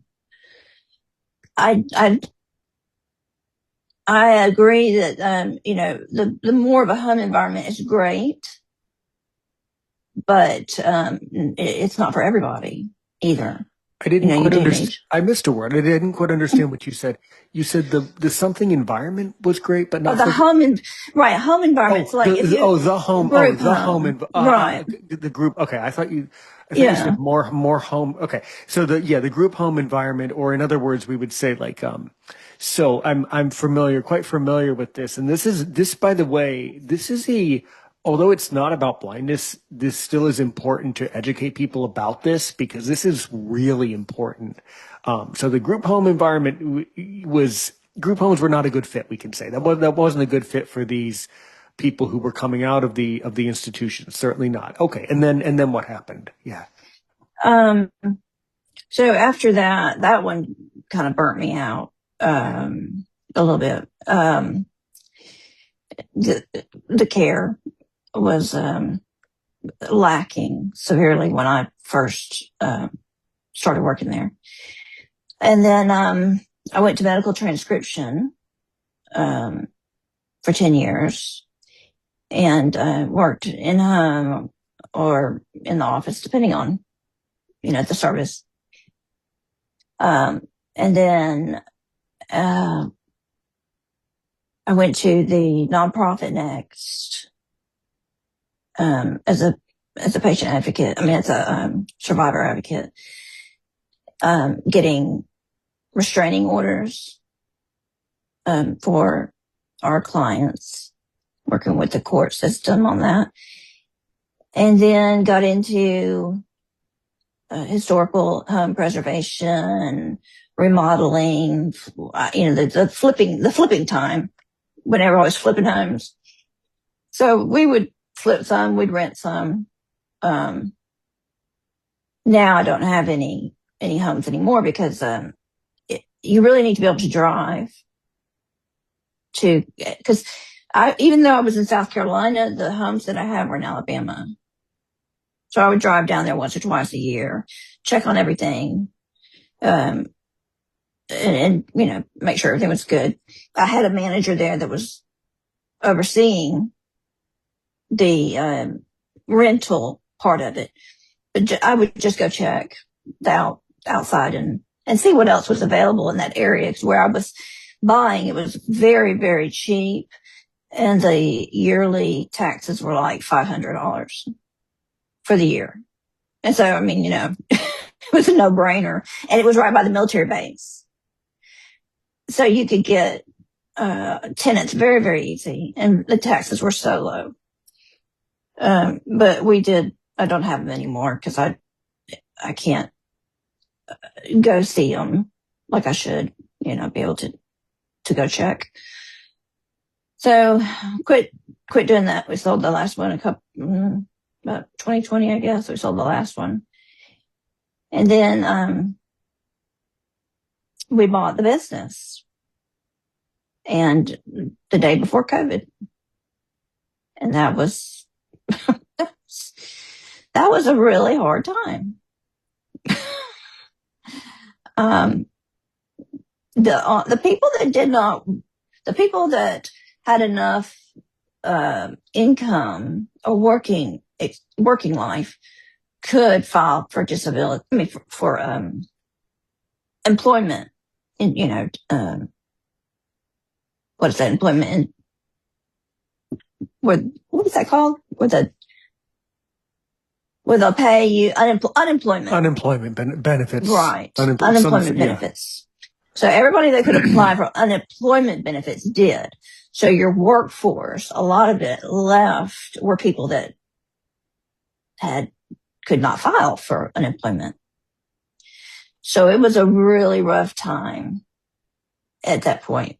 agree that the more of a home environment is great, but it's not for everybody either. I didn't quite understand. I missed a word. I didn't quite understand what you said. You said the something environment was great, but not the home environment. The group. Okay, I thought you said more home. Okay, so the group home environment, or in other words, we would say like So I'm quite familiar with this, and this by the way, this is although it's not about blindness, this still is important to educate people about this, because this is really important. So the group home environment group homes were not a good fit. We can say that wasn't a good fit for these people who were coming out of the institution. Certainly not. Okay. And then what happened? Yeah. So after that one kind of burnt me out, a little bit. The care was lacking severely when I first started working there. And then I went to medical transcription for 10 years and worked in home or in the office, depending on, the service. And then, I went to the nonprofit next, as a patient advocate. I mean, as a, survivor advocate, getting restraining orders, for our clients, working with the court system on that. And then got into, historical home preservation, remodeling, the flipping time, whenever I was flipping homes. So we would flip some, we'd rent some. Now I don't have any homes anymore because, you really need to be able to drive because even though I was in South Carolina, the homes that I have were in Alabama. So I would drive down there once or twice a year, check on everything, and make sure everything was good. I had a manager there that was overseeing the, rental part of it, but I would just go check outside and see what else was available in that area. Because where I was buying, it was very, very cheap, and the yearly taxes were like $500 for the year. And so, I mean, it was a no-brainer, and it was right by the military base. So you could get, tenants very, very easy, and the taxes were so low. But I don't have them anymore because I can't go see them like I should, be able to go check. So quit doing that. We sold the last one about 2020, I guess. We sold the last one. And then, we bought the business, and the day before COVID. And that was, that was a really hard time. The people that had enough, income or working life could file for disability. I mean, for employment. What is that, employment? What is that called? Where they'll pay you unemployment benefits. Right. Unemployment benefits. So everybody that could apply for unemployment benefits did. So your workforce, a lot of it left were people that could not file for unemployment. So it was a really rough time at that point.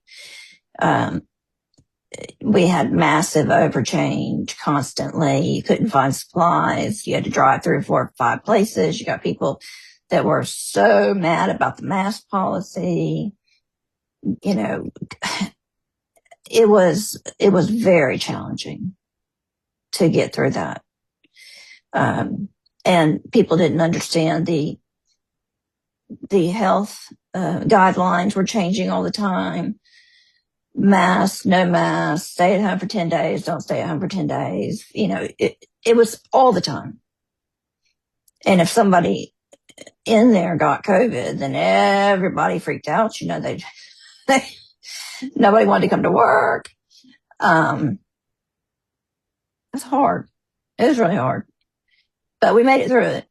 We had massive overchange constantly. You couldn't find supplies. You had to drive 3 or 4 or 5 places. You got people that were so mad about the mask policy. It was very challenging to get through that. And people didn't understand the health, guidelines were changing all the time. Mask, no mask, stay at home for 10 days, don't stay at home for 10 days. It was all the time. And if somebody in there got COVID, then everybody freaked out. Nobody wanted to come to work. It's hard. It was really hard, but we made it through it,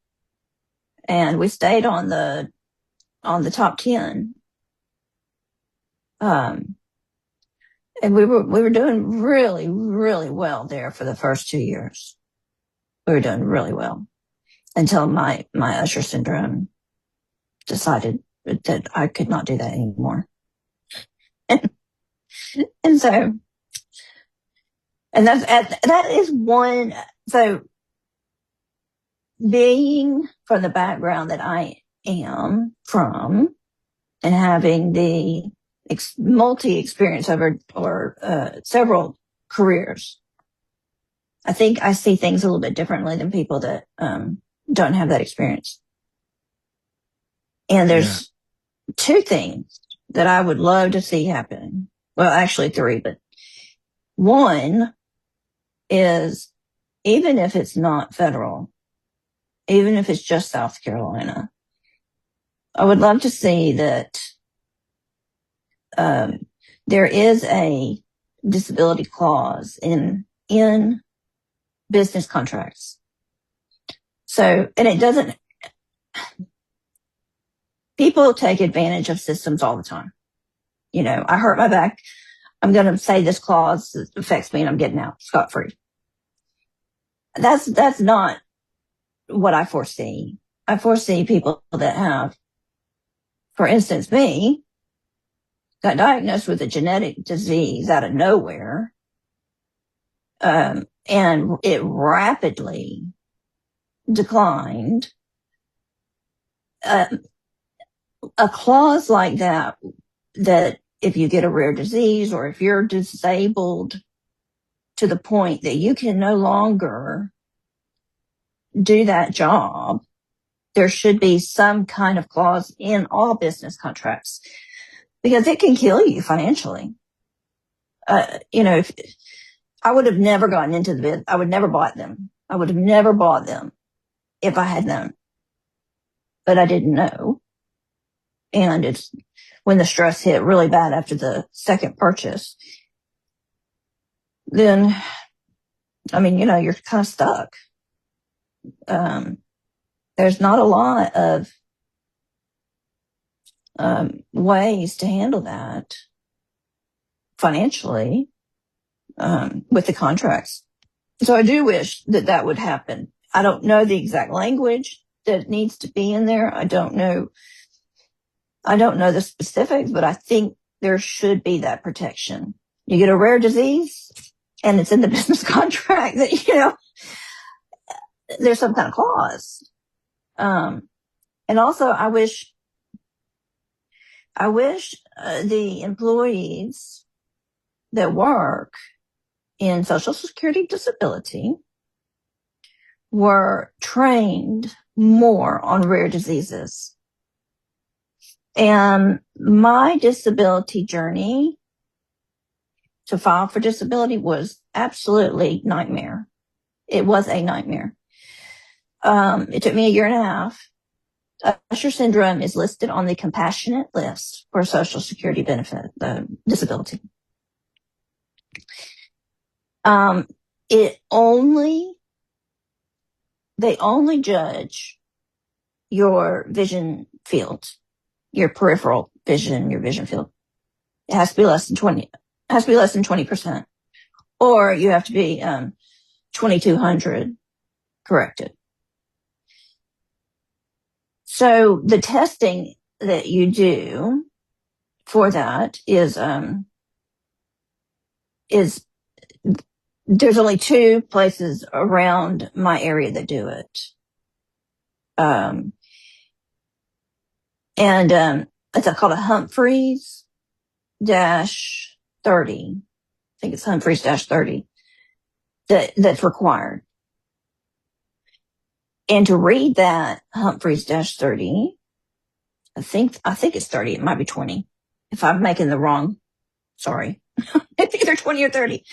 and we stayed on the top 10. And we were doing really, really well there for the first 2 years. We were doing really well until my Usher syndrome decided that I could not do that anymore. And so, and that is one. So being from the background that I am from, and having the multi-experience over several careers, I think I see things a little bit differently than people that don't have that experience. And there's 2 things that I would love to see happen. Well, actually 3, but one is, even if it's not federal, even if it's just South Carolina, I would love to see that there is a disability clause in business contracts. So, and it doesn't, people take advantage of systems all the time. You know, I hurt my back. I'm going to say this clause affects me and I'm getting out scot-free. That's not what I foresee. I foresee people that have, for instance, me, got diagnosed with a genetic disease out of nowhere. And it rapidly declined. A clause like that if you get a rare disease or if you're disabled to the point that you can no longer do that job, there should be some kind of clause in all business contracts because it can kill you financially. You know, if I would have never gotten into the business, I would never bought them. I would have never bought them if I had known, but I didn't know. And it's when the stress hit really bad after the second purchase, then, I mean, you know, you're kind of stuck. There's not a lot of ways to handle that financially with the contracts. So I do wish that would happen. I don't know the exact language that needs to be in there. I don't know the specifics, but I think there should be that protection. You get a rare disease and it's in the business contract that, you know, there's some kind of clause. And also I wish the employees that work in Social Security disability were trained more on rare diseases. And my disability journey to file for disability was absolutely nightmare. It was a nightmare. It took me a year and a half. Usher syndrome is listed on the compassionate list for Social Security benefit, disability. They only judge your vision field, your peripheral vision, your vision field. It has to be less than 20%, or you have to be 2200 corrected. So the testing that you do for that is there's only 2 places around my area that do it. It's called a Humphreys -30. I think it's Humphreys -30 that's required. And to read that Humphreys -30, I think it's 30. It might be 20. If I'm making the wrong, sorry. It's either 20 or 30.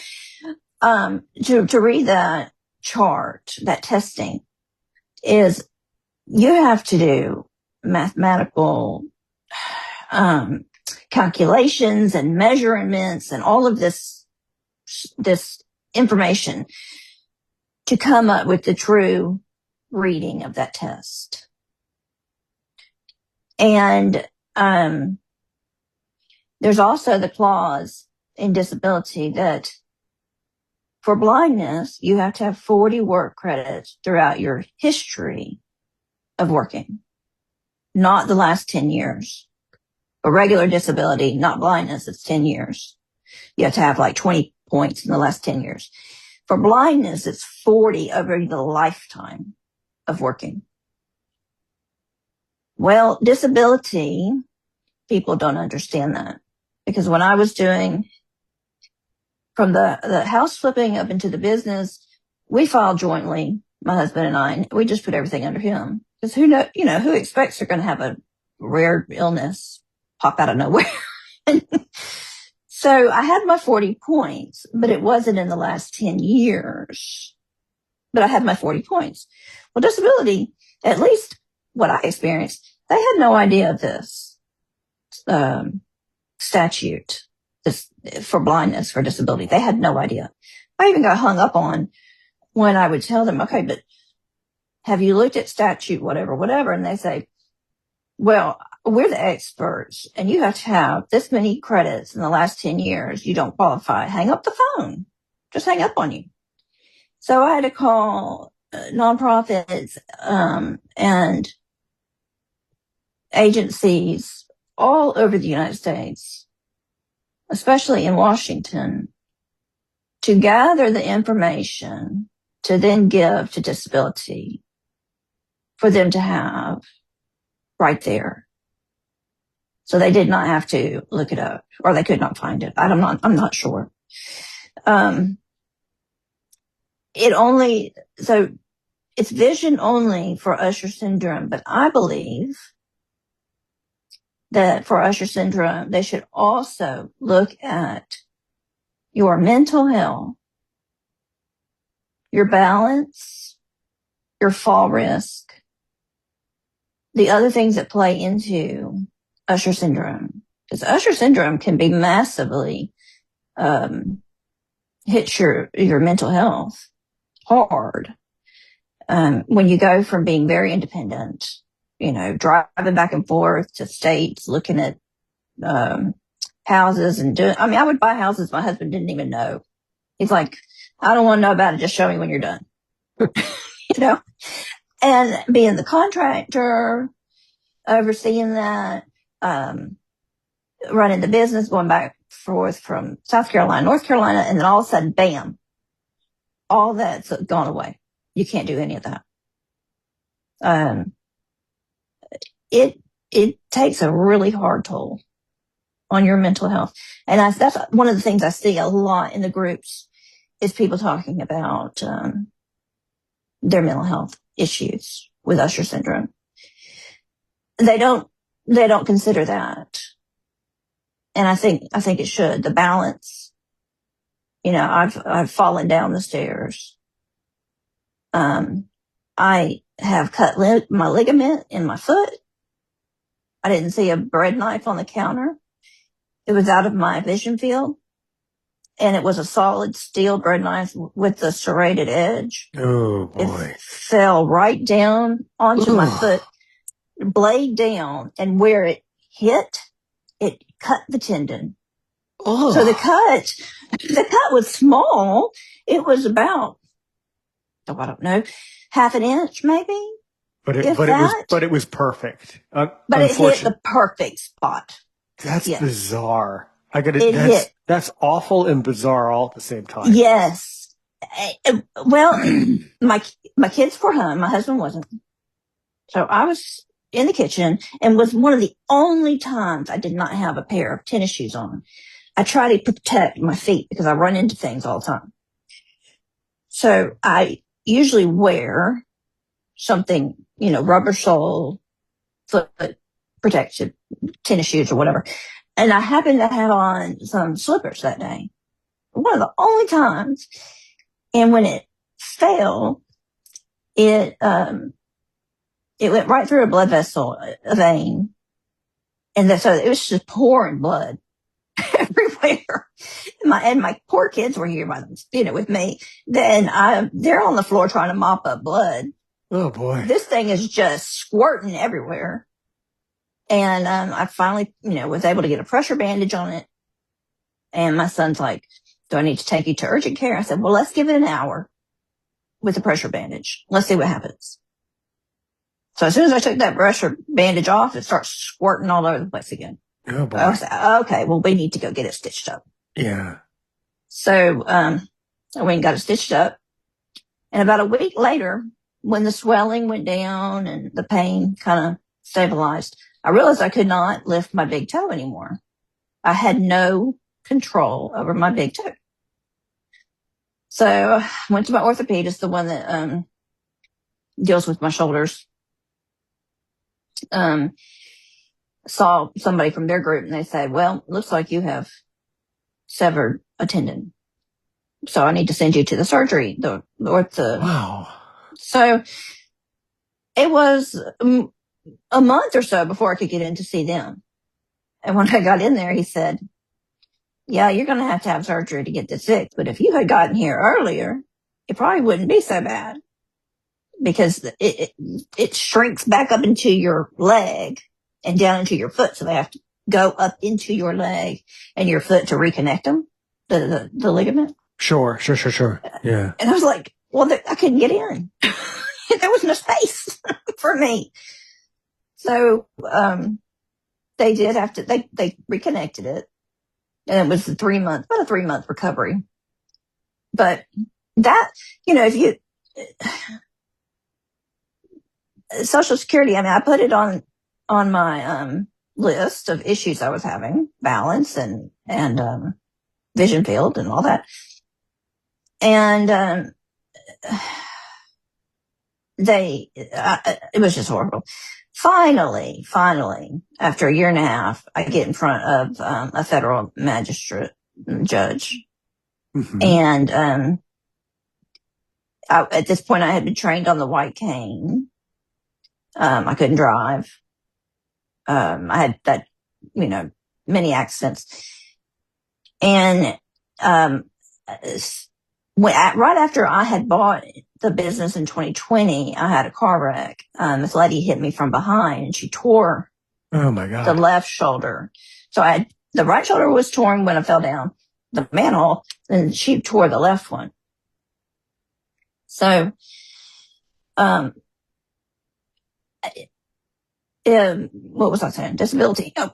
To read that chart, that testing is you have to do mathematical, calculations and measurements and all of this information to come up with the true reading of that test. And there's also the clause in disability that for blindness, you have to have 40 work credits throughout your history of working, not the last 10 years. A regular disability, not blindness, it's 10 years. You have to have like 20 points in the last 10 years. For blindness, it's 40 over the lifetime of working. Well, disability, people don't understand that. Because when I was doing from the house flipping up into the business, we filed jointly, my husband and I, and we just put everything under him. Because who expects they're going to have a rare illness pop out of nowhere? So I had my 40 points, but it wasn't in the last 10 years. But I had my 40 points. Well, disability, at least what I experienced, They had no idea of this statute this, for blindness, for disability. They had no idea. I even got hung up on when I would tell them, okay, but have you looked at statute, whatever? And they say, well, we're the experts and you have to have this many credits in the last 10 years. You don't qualify. Hang up the phone. Just hang up on you. So I had to call nonprofits and agencies all over the United States, especially in Washington, to gather the information to then give to disability for them to have right there. So they did not have to look it up, or they could not find it. I'm not sure. So it's vision only for Usher syndrome, but I believe that for Usher syndrome, they should also look at your mental health, your balance, your fall risk, the other things that play into Usher syndrome. Because Usher syndrome can be massively hit your mental health hard. When you go from being very independent, driving back and forth to states, looking at houses and I would buy houses my husband didn't even know. He's like, I don't want to know about it. Just show me when you're done. And being the contractor, overseeing that, running the business, going back and forth from South Carolina, North Carolina, and then all of a sudden, bam, all that's gone away. You can't do any of that. It takes a really hard toll on your mental health. And that's one of the things I see a lot in the groups is people talking about their mental health issues with Usher syndrome. They don't consider that. And I think it should. The balance, I've fallen down the stairs. I have cut my ligament in my foot. I didn't see a bread knife on the counter. It was out of my vision field. And it was a solid steel bread knife with a serrated edge. Oh, boy. It fell right down onto my foot, blade down, and where it hit, it cut the tendon. Oh. So the cut was small. It was about, I don't know, half an inch maybe. But it was perfect. But it hit the perfect spot. That's bizarre. That's awful and bizarre all at the same time. Yes. Well, my kids were home. My husband wasn't. So I was in the kitchen and was one of the only times I did not have a pair of tennis shoes on. I try to protect my feet because I run into things all the time. So I usually wear something, rubber sole, foot protection, tennis shoes or whatever. And I happened to have on some slippers that day. One of the only times. And when it fell, it went right through a blood vessel, a vein. And so it was just pouring blood everywhere. And my poor kids were here with me. Then they're on the floor trying to mop up blood. Oh boy. This thing is just squirting everywhere. And I finally, was able to get a pressure bandage on it. And my son's like, do I need to take you to urgent care? I said, well, let's give it an hour with a pressure bandage. Let's see what happens. So as soon as I took that pressure bandage off, it starts squirting all over the place again. Oh boy. I was like, okay, well, we need to go get it stitched up. Yeah. So I went and got it stitched up. And about a week later, when the swelling went down and the pain kind of stabilized, I realized I could not lift my big toe anymore. I had no control over my big toe. So I went to my orthopedist, the one that deals with my shoulders. Saw somebody from their group and they said, well, looks like you have severed a tendon. So I need to send you to the surgery, the ortho. Wow. So it was a month or so before I could get in to see them. And when I got in there, he said, yeah, you're going to have surgery to get this fixed. But if you had gotten here earlier, it probably wouldn't be so bad, because it shrinks back up into your leg and down into your foot. So they have to go up into your leg and your foot to reconnect them, the ligament. Sure. Yeah. And I was like, well, I couldn't get in. There was no space for me. So, they did have to, they reconnected it, and it was about a 3-month recovery. But that, if you, Social Security, I mean, I put it on my, list of issues I was having, balance and vision field and all that. And, it was just horrible. Finally, after a year and a half, I get in front of a federal magistrate judge. Mm-hmm. And at this point, I had been trained on the white cane. I couldn't drive. I had that, many accidents. And right after I had bought the business in 2020, I had a car wreck. This lady hit me from behind, and she tore oh my God, the left shoulder. So the right shoulder was torn when I fell down the manhole, and she tore the left one. So, what was I saying? Disability. Oh,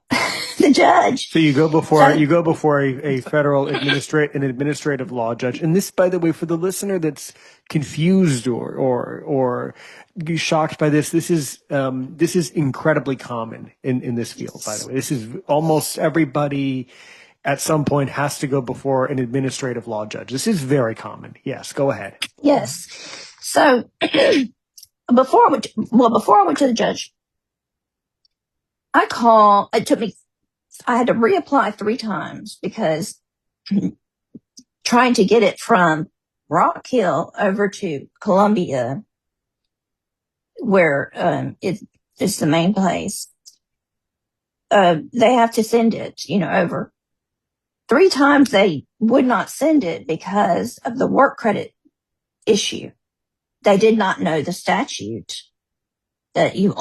the judge. So you go before a federal administrative law judge. And this, by the way, for the listener that's confused or shocked by this is incredibly common in this field. By the way, this is almost everybody at some point has to go before an administrative law judge. This is very common. Yes, go ahead. Yes. So before I went to the judge, I had to reapply 3 times because trying to get it from Rock Hill over to Columbia, where it's the main place, they have to send it, over. 3 times they would not send it because of the work credit issue. They did not know the statute that you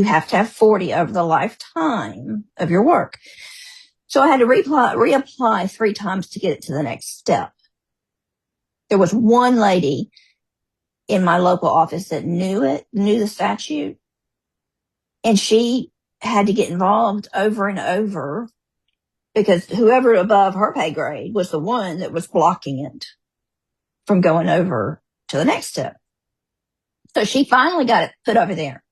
have to have 40 over the lifetime of your work. So I had to reapply 3 times to get it to the next step. There was one lady in my local office that knew the statute, and she had to get involved over and over because whoever above her pay grade was the one that was blocking it from going over to the next step. So she finally got it put over there.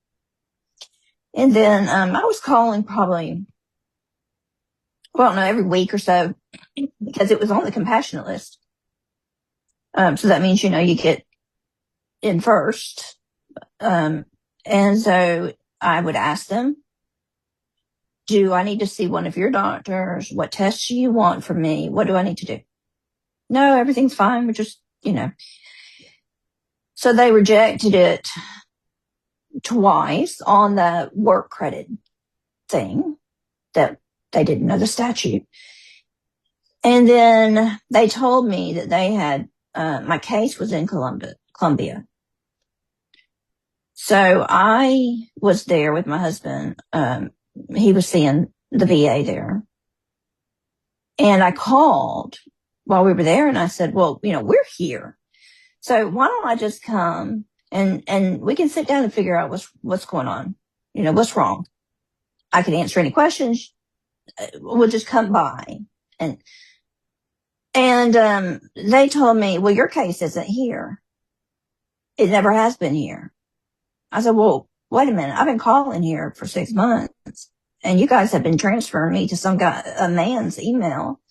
And then I was calling probably, every week or so, because it was on the compassionate list. So that means, you get in first. And so I would ask them, do I need to see one of your doctors? What tests do you want from me? What do I need to do? No, everything's fine. We're just, So they rejected it twice on the work credit thing that they didn't know the statute. And then they told me that they had, my case was in Columbia. So I was there with my husband. He was seeing the VA there. And I called while we were there, and I said, well, we're here. So why don't I just come and we can sit down and figure out what's going on? What's wrong? I can answer any questions. We'll just come by. And they told me, well, your case isn't here. It never has been here. I said, well, wait a minute. I've been calling here for 6 months, and you guys have been transferring me to a man's email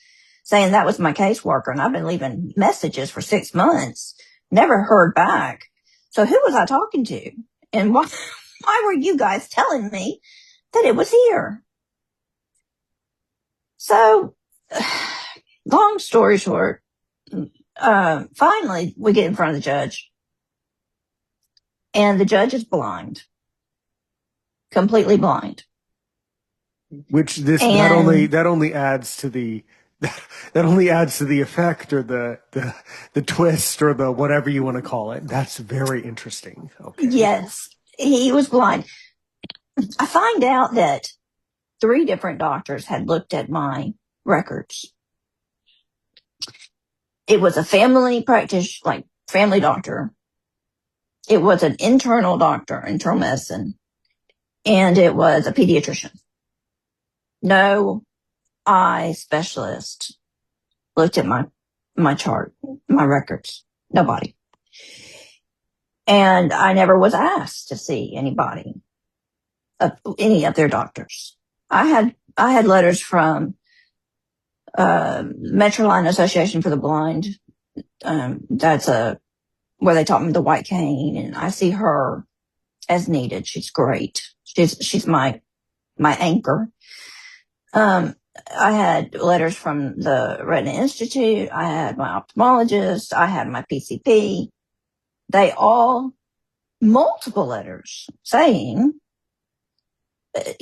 saying that was my caseworker, and I've been leaving messages for 6 months, never heard back. So who was I talking to? And why were you guys telling me that it was here? So, long story short, finally we get in front of the judge, and the judge is blind. completely blind. Which that only adds to the that only adds to the effect or the twist or the whatever you want to call it. That's very interesting. Okay. Yes, he was blind. I find out that 3 different doctors had looked at my records. It was a family practitioner, like family doctor. It was an internal doctor, internal medicine, and it was a pediatrician. No eye specialist looked at my chart, my records. Nobody. And I never was asked to see anybody, any of their doctors. I had letters from Metroline Association for the Blind. That's where they taught me the white cane, and I see her as needed. She's great. She's my anchor. I had letters from the Retina Institute. I had my ophthalmologist. I had my PCP. They all, multiple letters saying,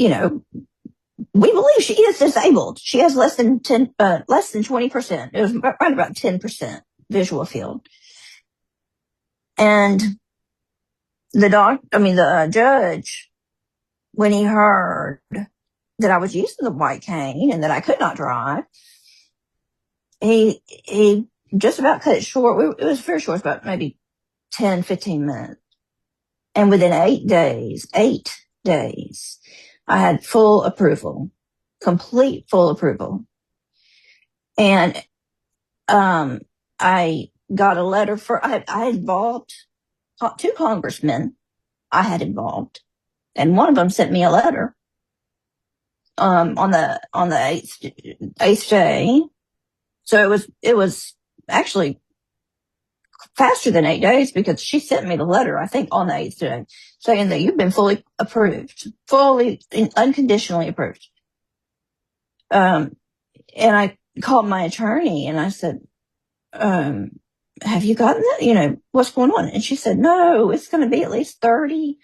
we believe she is disabled. She has less than 20%. It was right about 10% visual field. And the judge, when he heard that I was using the white cane and that I could not drive, he just about cut it short. It was very short, about maybe 10, 15 minutes. And within 8 days, I had full approval, complete full approval. And I got a letter I involved 2 congressmen I had involved. And one of them sent me a letter on the eighth day. So it was actually faster than 8 days, because she sent me the letter, I think, on the 8th day, saying that you've been fully approved, fully unconditionally approved. And I called my attorney and I said, have you gotten that? What's going on? And she said, no, it's going to be at least 30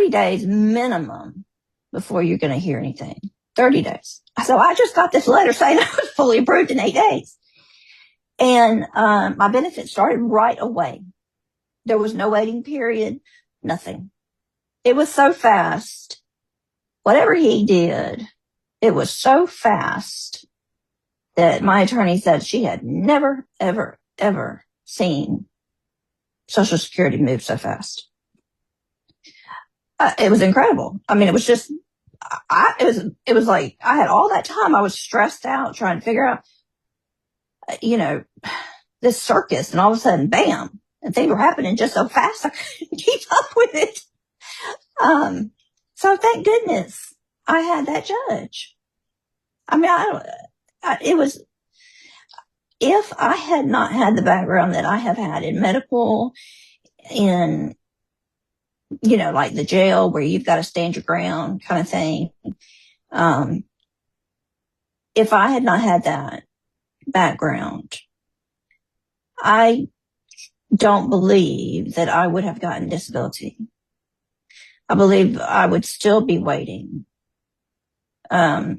days minimum before you're going to hear anything. 30 days. So I just got this letter saying I was fully approved in 8 days. And my benefits started right away. There was no waiting period, nothing. It was so fast. Whatever he did, it was so fast that my attorney said she had never, ever, ever seen Social Security move so fast. It was incredible. I mean, it was just, it was like I had all that time. I was stressed out trying to figure out, this circus, and all of a sudden, bam, and things were happening just so fast I couldn't keep up with it. So thank goodness I had that judge. I mean, it was, if I had not had the background that I have had in medical, in, like the jail where you've got to stand your ground kind of thing. If I had not had that background, I don't believe that I would have gotten disability. I believe I would still be waiting. But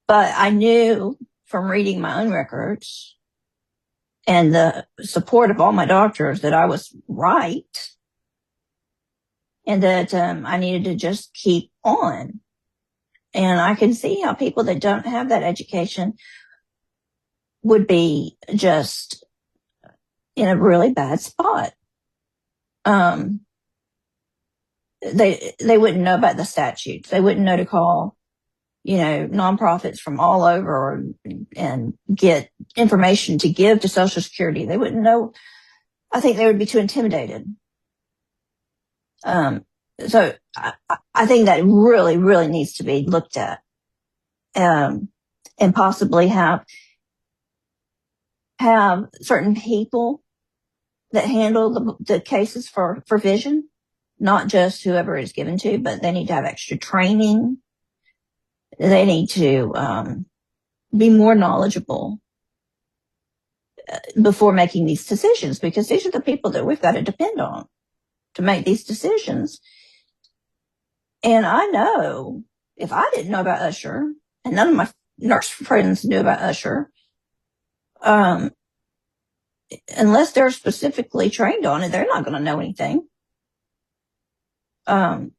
I knew from reading my own records and the support of all my doctors that I was right, and that I needed to just keep on. And I can see how people that don't have that education would be just in a really bad spot. They wouldn't know about the statutes. They wouldn't know to call, nonprofits from all over and get information to give to Social Security. They wouldn't know. I think they would be too intimidated. So I think that really, really needs to be looked at, and possibly have certain people that handle the cases for vision, not just whoever is given to, but they need to have extra training. They need to be more knowledgeable before making these decisions, because these are the people that we've got to depend on to make these decisions. And I know if I didn't know about Usher, and none of my nurse friends knew about Usher, um, unless they're specifically trained on it, they're not going to know anything. Um,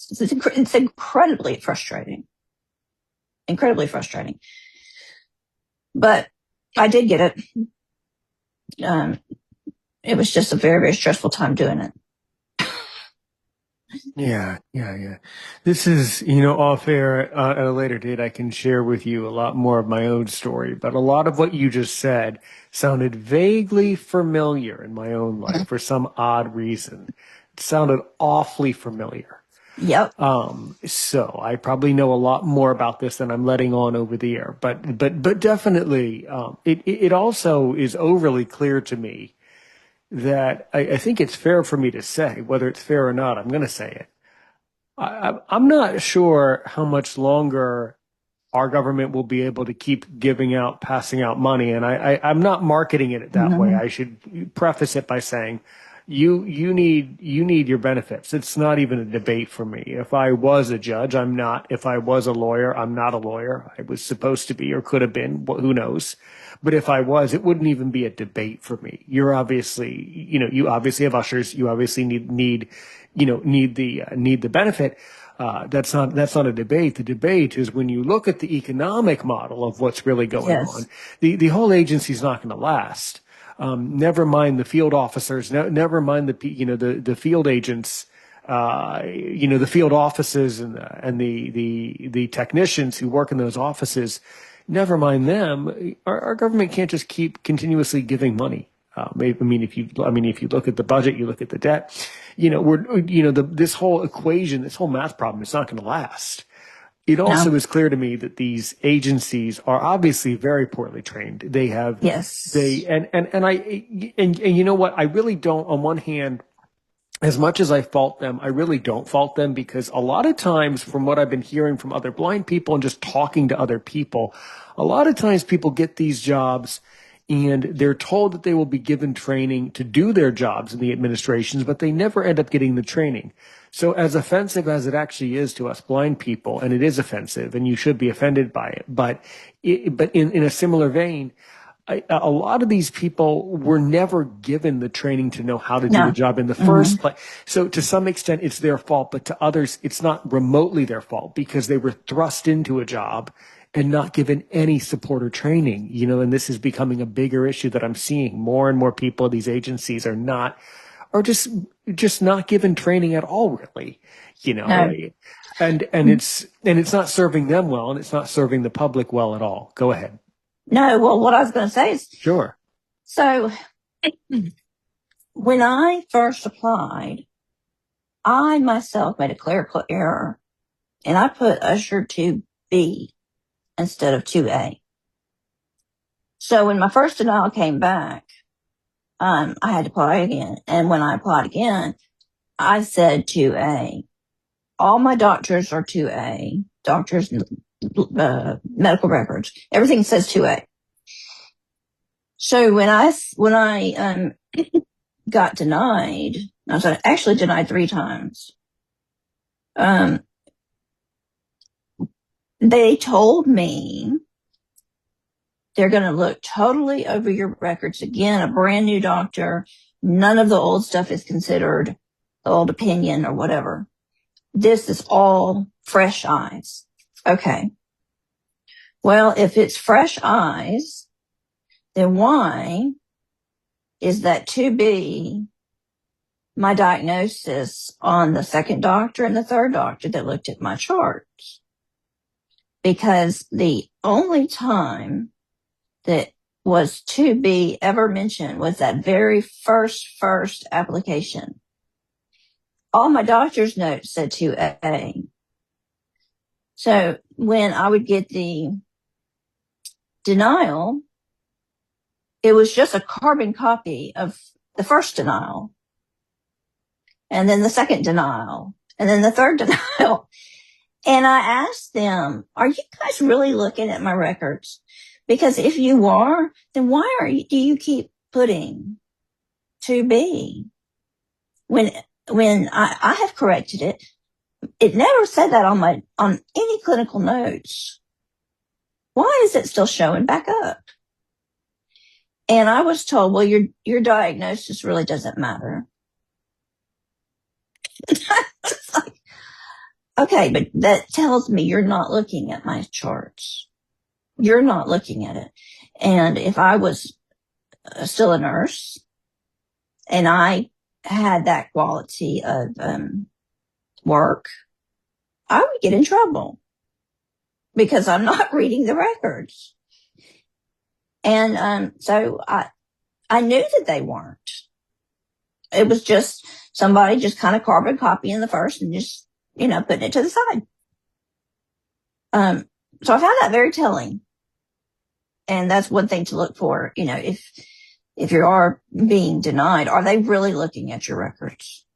it's incredibly frustrating. Incredibly frustrating. But I did get it. It was just a very, very stressful time doing it. Yeah, yeah, yeah. This is, off air at a later date. I can share with you a lot more of my own story, but a lot of what you just said sounded vaguely familiar in my own life for some odd reason. It sounded awfully familiar. Yep. So I probably know a lot more about this than I'm letting on over the air, but definitely, it also is overly clear to me that I think it's fair for me to say, whether it's fair or not, I'm going to say it. I'm not sure how much longer our government will be able to keep passing out money. And I'm not marketing it that way. Mm-hmm. I should preface it by saying you need your benefits. It's not even a debate for me. If I was a judge, I'm not. If I was a lawyer, I'm not a lawyer. I was supposed to be or could have been. Who knows? But if I was, it wouldn't even be a debate for me. You obviously have ushers. You obviously need the benefit. That's not a debate. The debate is when you look at the economic model of what's really going on, Yes. the whole agency's not going to last. Never mind the field officers, never mind the field agents, the field offices and the technicians who work in those offices. Never mind them. Our government can't just keep continuously giving money. If you look at the budget, you look at the debt, this whole equation, this whole math problem, it's not going to last. It also No. is clear to me that these agencies are obviously very poorly trained. Yes. And you know what? I really don't, on one hand, as much as I fault them, I really don't fault them because a lot of times, from what I've been hearing from other blind people and just talking to other people, a lot of times people get these jobs and they're told that they will be given training to do their jobs in the administrations, but they never end up getting the training. So as offensive as it actually is to us blind people, and it is offensive and you should be offended by it, but in a similar vein, a lot of these people were never given the training to know how to do the No. job in the Mm-hmm. first place. So to some extent, it's their fault, but to others, it's not remotely their fault because they were thrust into a job and not given any support or training, and this is becoming a bigger issue that I'm seeing. More and more people at these agencies are just not given training at all, really, No. and it's not serving them well, and it's not serving the public well at all. Go ahead. No. Well, what I was going to say is, Sure. so when I first applied, I myself made a clerical error and I put Usher 2B instead of 2A. So when my first denial came back, I had to apply again. And when I applied again, I said 2A. All my doctors are 2A. Doctors, medical records, everything says 2A. So when I got denied, I was actually denied 3 times. They told me they're going to look totally over your records again, a brand new doctor. None of the old stuff is considered old opinion or whatever. This is all fresh eyes. Okay. Well, if it's fresh eyes, then why is that 2B my diagnosis on the second doctor and the third doctor that looked at my charts? Because the only time that was 2B ever mentioned was that very first application. All my doctor's notes said 2A. So when I would get the denial, it was just a carbon copy of the first denial, and then the second denial, and then the third denial. And I asked them, are you guys really looking at my records? Because if you are, then why do you keep putting 2B when I have corrected it? It never said that on any clinical notes. Why is it still showing back up? And I was told, well, your diagnosis really doesn't matter. It's like, okay, but that tells me you're not looking at my charts. You're not looking at it. And if I was still a nurse and I had that quality of work, I would get in trouble because I'm not reading the records. And so I knew that they weren't. It was just somebody just kind of carbon copying the first and just, putting it to the side. So I found that very telling. And that's one thing to look for. If you are being denied, are they really looking at your records?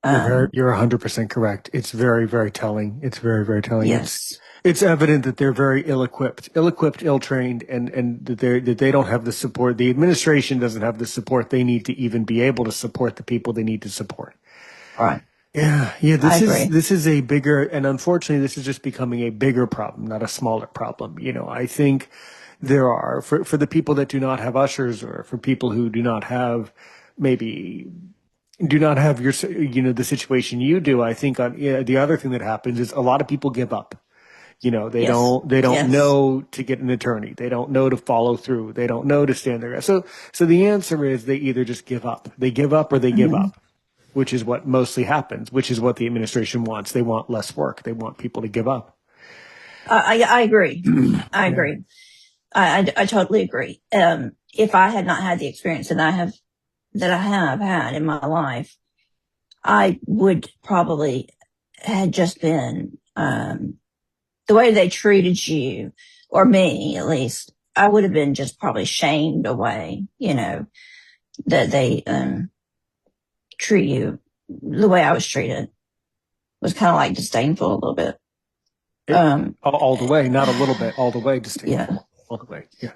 You're 100% correct. It's very, very telling. It's very, very telling. Yes. It's evident that they're very ill-equipped, ill-trained, and that they don't have the support. The administration doesn't have the support they need to even be able to support the people they need to support. Right. Yeah. This is a bigger, and unfortunately, this is just becoming a bigger problem, not a smaller problem. I think there are for the people that do not have ushers, or for people who do not have the situation you do. I think the other thing that happens is a lot of people give up. They don't know to get an attorney. They don't know to follow through. They don't know to stand there. So the answer is they either just give up. They give up or they give up, which is what mostly happens, which is what the administration wants. They want less work. They want people to give up. I agree. I agree. I totally agree. If I had not had the experience that I have had in my life, I would probably had just been, the way they treated you, or me at least, I would have been just probably shamed away, that they, treat you the way I was treated. Was kind of like disdainful a little bit. All the way, not a little bit, all the way disdainful. Yeah. All the way. Yeah.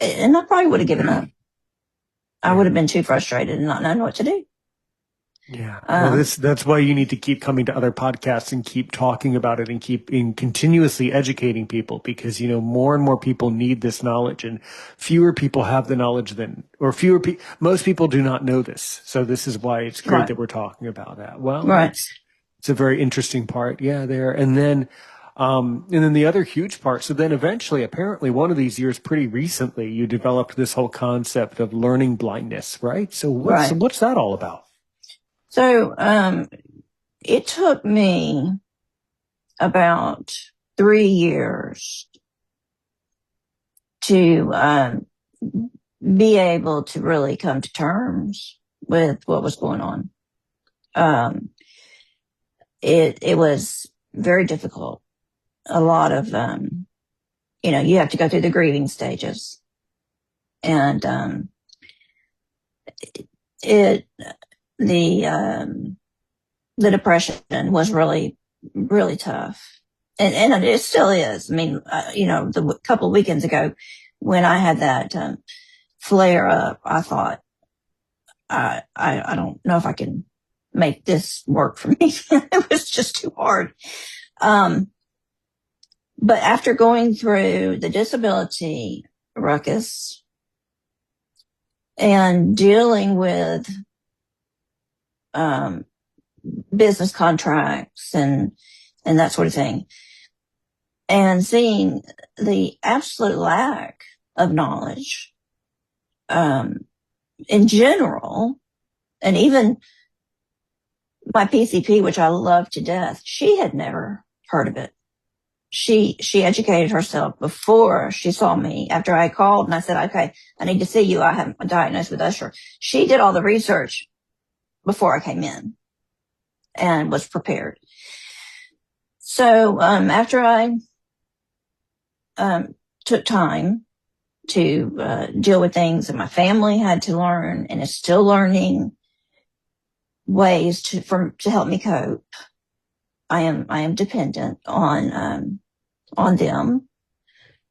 And I probably would have given up. I would have been too frustrated and not known what to do. Yeah. Well, that's why you need to keep coming to other podcasts and keep talking about it and keep continuously educating people, because, more and more people need this knowledge, and fewer people have the knowledge most people do not know this. So this is why it's great that we're talking about that. Well, right. It's a very interesting part. Yeah, there. And then the other huge part. So then eventually, apparently one of these years, pretty recently, you developed this whole concept of learning blindness, right? So what's that all about? So, it took me about 3 years to, be able to really come to terms with what was going on. It was very difficult. A lot of, you have to go through the grieving stages, and, the depression was really, really tough. And it still is. I mean, the couple of weekends ago when I had that, flare up, I thought, I don't know if I can make this work for me. It was just too hard. But after going through the disability ruckus and dealing with, business contracts and that sort of thing, and seeing the absolute lack of knowledge, in general, and even my PCP, which I love to death, she had never heard of it. She educated herself before she saw me. After I called and I said, okay, I need to see you. I have a diagnosed with Usher. She did all the research before I came in and was prepared. So, after I, took time to, deal with things that my family had to learn and is still learning ways to help me cope, I am dependent on them,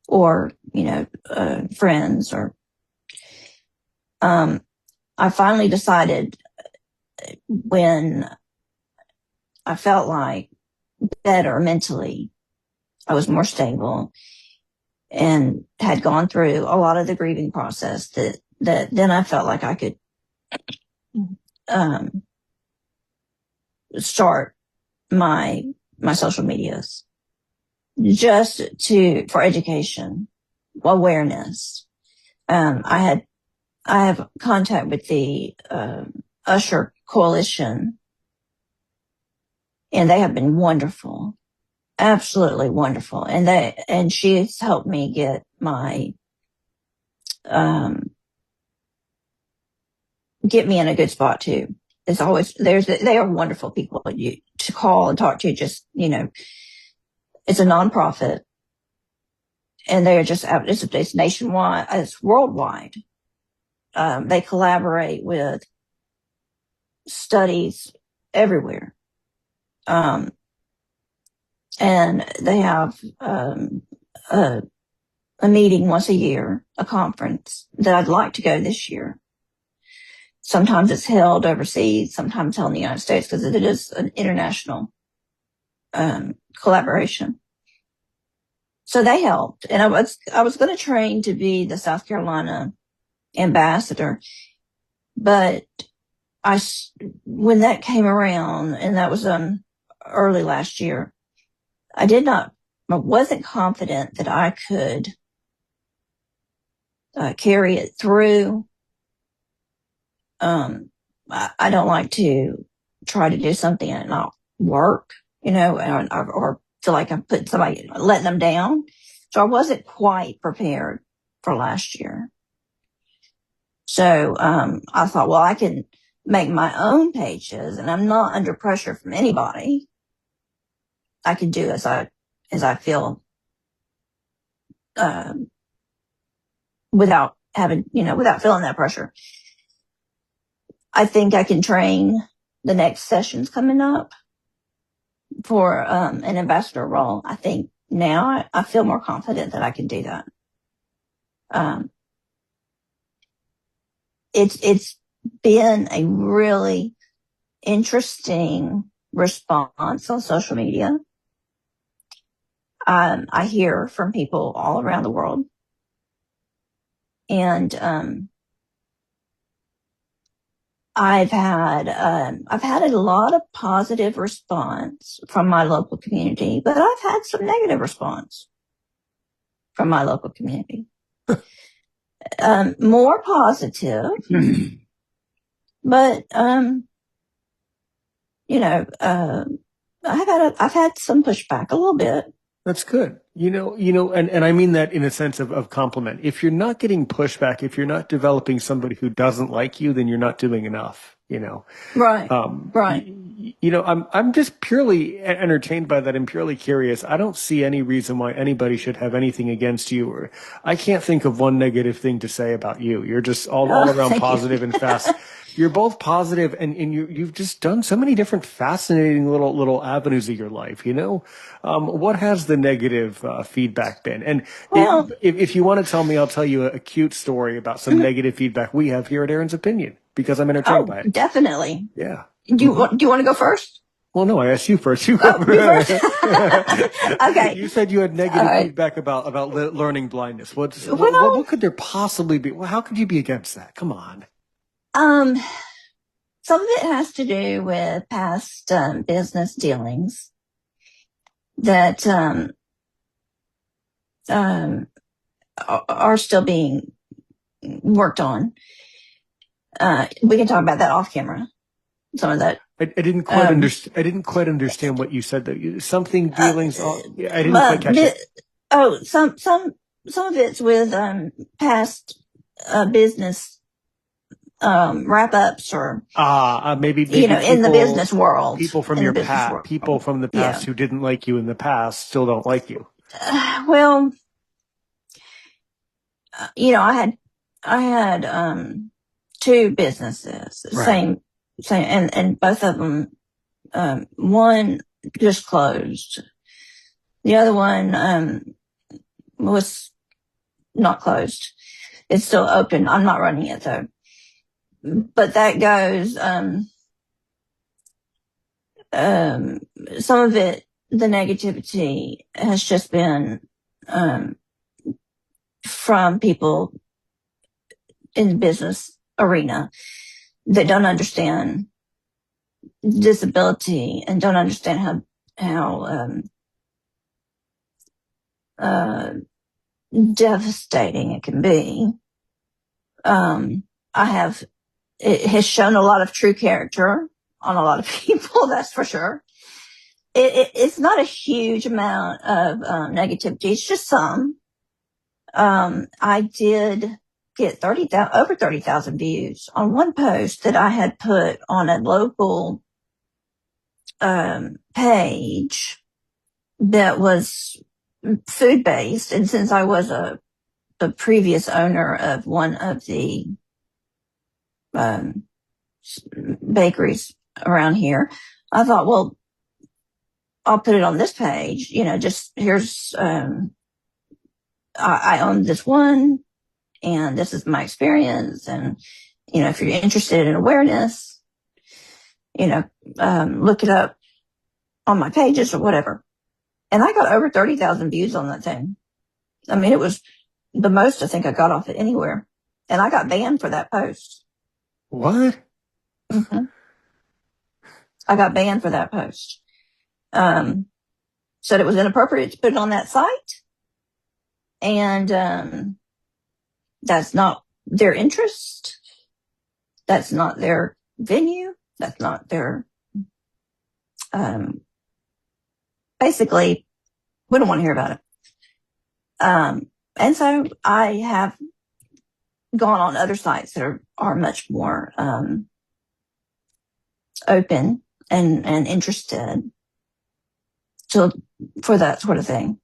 or, friends, or, I finally decided when I felt like better mentally. I was more stable and had gone through a lot of the grieving process that then I felt like I could, um, start my social medias just for education, awareness. I have contact with the, Usher Coalition, and they have been wonderful, absolutely wonderful. And she's helped me get get me in a good spot too. It's always, they are wonderful people to call and talk to. Just, it's a nonprofit, and they are just out. It's nationwide. It's worldwide. They collaborate with studies everywhere. And they have, a meeting once a year, a conference that I'd like to go this year. Sometimes it's held overseas, sometimes held in the United States, because it is an international, collaboration. So they helped. And I was going to train to be the South Carolina ambassador, but when that came around, and that was, early last year, I wasn't confident that I could, carry it through. I don't like to try to do something and not work, or feel like I'm letting them down. So I wasn't quite prepared for last year. So, I thought, well, I can make my own pages, and I'm not under pressure from anybody. I can do as I feel, without feeling that pressure. I think I can train the next sessions coming up for, an ambassador role. I think now I feel more confident that I can do that. It's been a really interesting response on social media. I hear from people all around the world, and, I've had a lot of positive response from my local community, but I've had some negative response from my local community. More positive, but, I've had some pushback a little bit. That's good. And I mean that in a sense of compliment. If you're not getting pushback, if you're not developing somebody who doesn't like you, then you're not doing enough, Right. Right. I'm just purely entertained by that and purely curious. I don't see any reason why anybody should have anything against you, or I can't think of one negative thing to say about you. You're just all around positive and fast. You're both positive, and you've just done so many different fascinating little avenues of your life. What has the negative feedback been? And Well, if you want to tell me, I'll tell you a cute story about some negative feedback we have here at Aaron's Opinion, because I'm entertained by it. definitely. Yeah. Do you want to go first? Well, no, I asked you first. You first? Okay. You said you had negative feedback about learning blindness. What could there possibly be? Well, how could you be against that? Come on. Some of it has to do with past, business dealings that, are still being worked on. We can talk about that off camera. Some of that. I didn't quite understand. I didn't quite understand what you said. That something dealings. I didn't quite catch it. Oh, some of it's with, past, business, wrap ups, or maybe in the business world. People from your past, people from the past who didn't like you in the past still don't like you. Well, I had two businesses, Right. same, and both of them, one just closed. The other one, was not closed. It's still open. I'm not running it though. But that goes, some of it, the negativity has just been from people in the business arena that don't understand disability and don't understand how uh, devastating it can be. It has shown a lot of true character on a lot of people, that's for sure. It's not a huge amount of negativity. It's just some. I did get over 30,000 views on one post that I had put on a local page that was food based. And since I was a previous owner of one of the bakeries around here, I thought, well, I'll put it on this page, just here's, I own this one and this is my experience. And, if you're interested in awareness, look it up on my pages or whatever. And I got over 30,000 views on that thing. I mean, it was the most I think I got off it anywhere. And I got banned for that post. What? Mm-hmm. I got banned for that post. Said it was inappropriate to put it on that site. And that's not their interest. That's not their venue. That's not their, basically, we don't want to hear about it. And so I have gone on other sites that are much more open and interested for that sort of thing.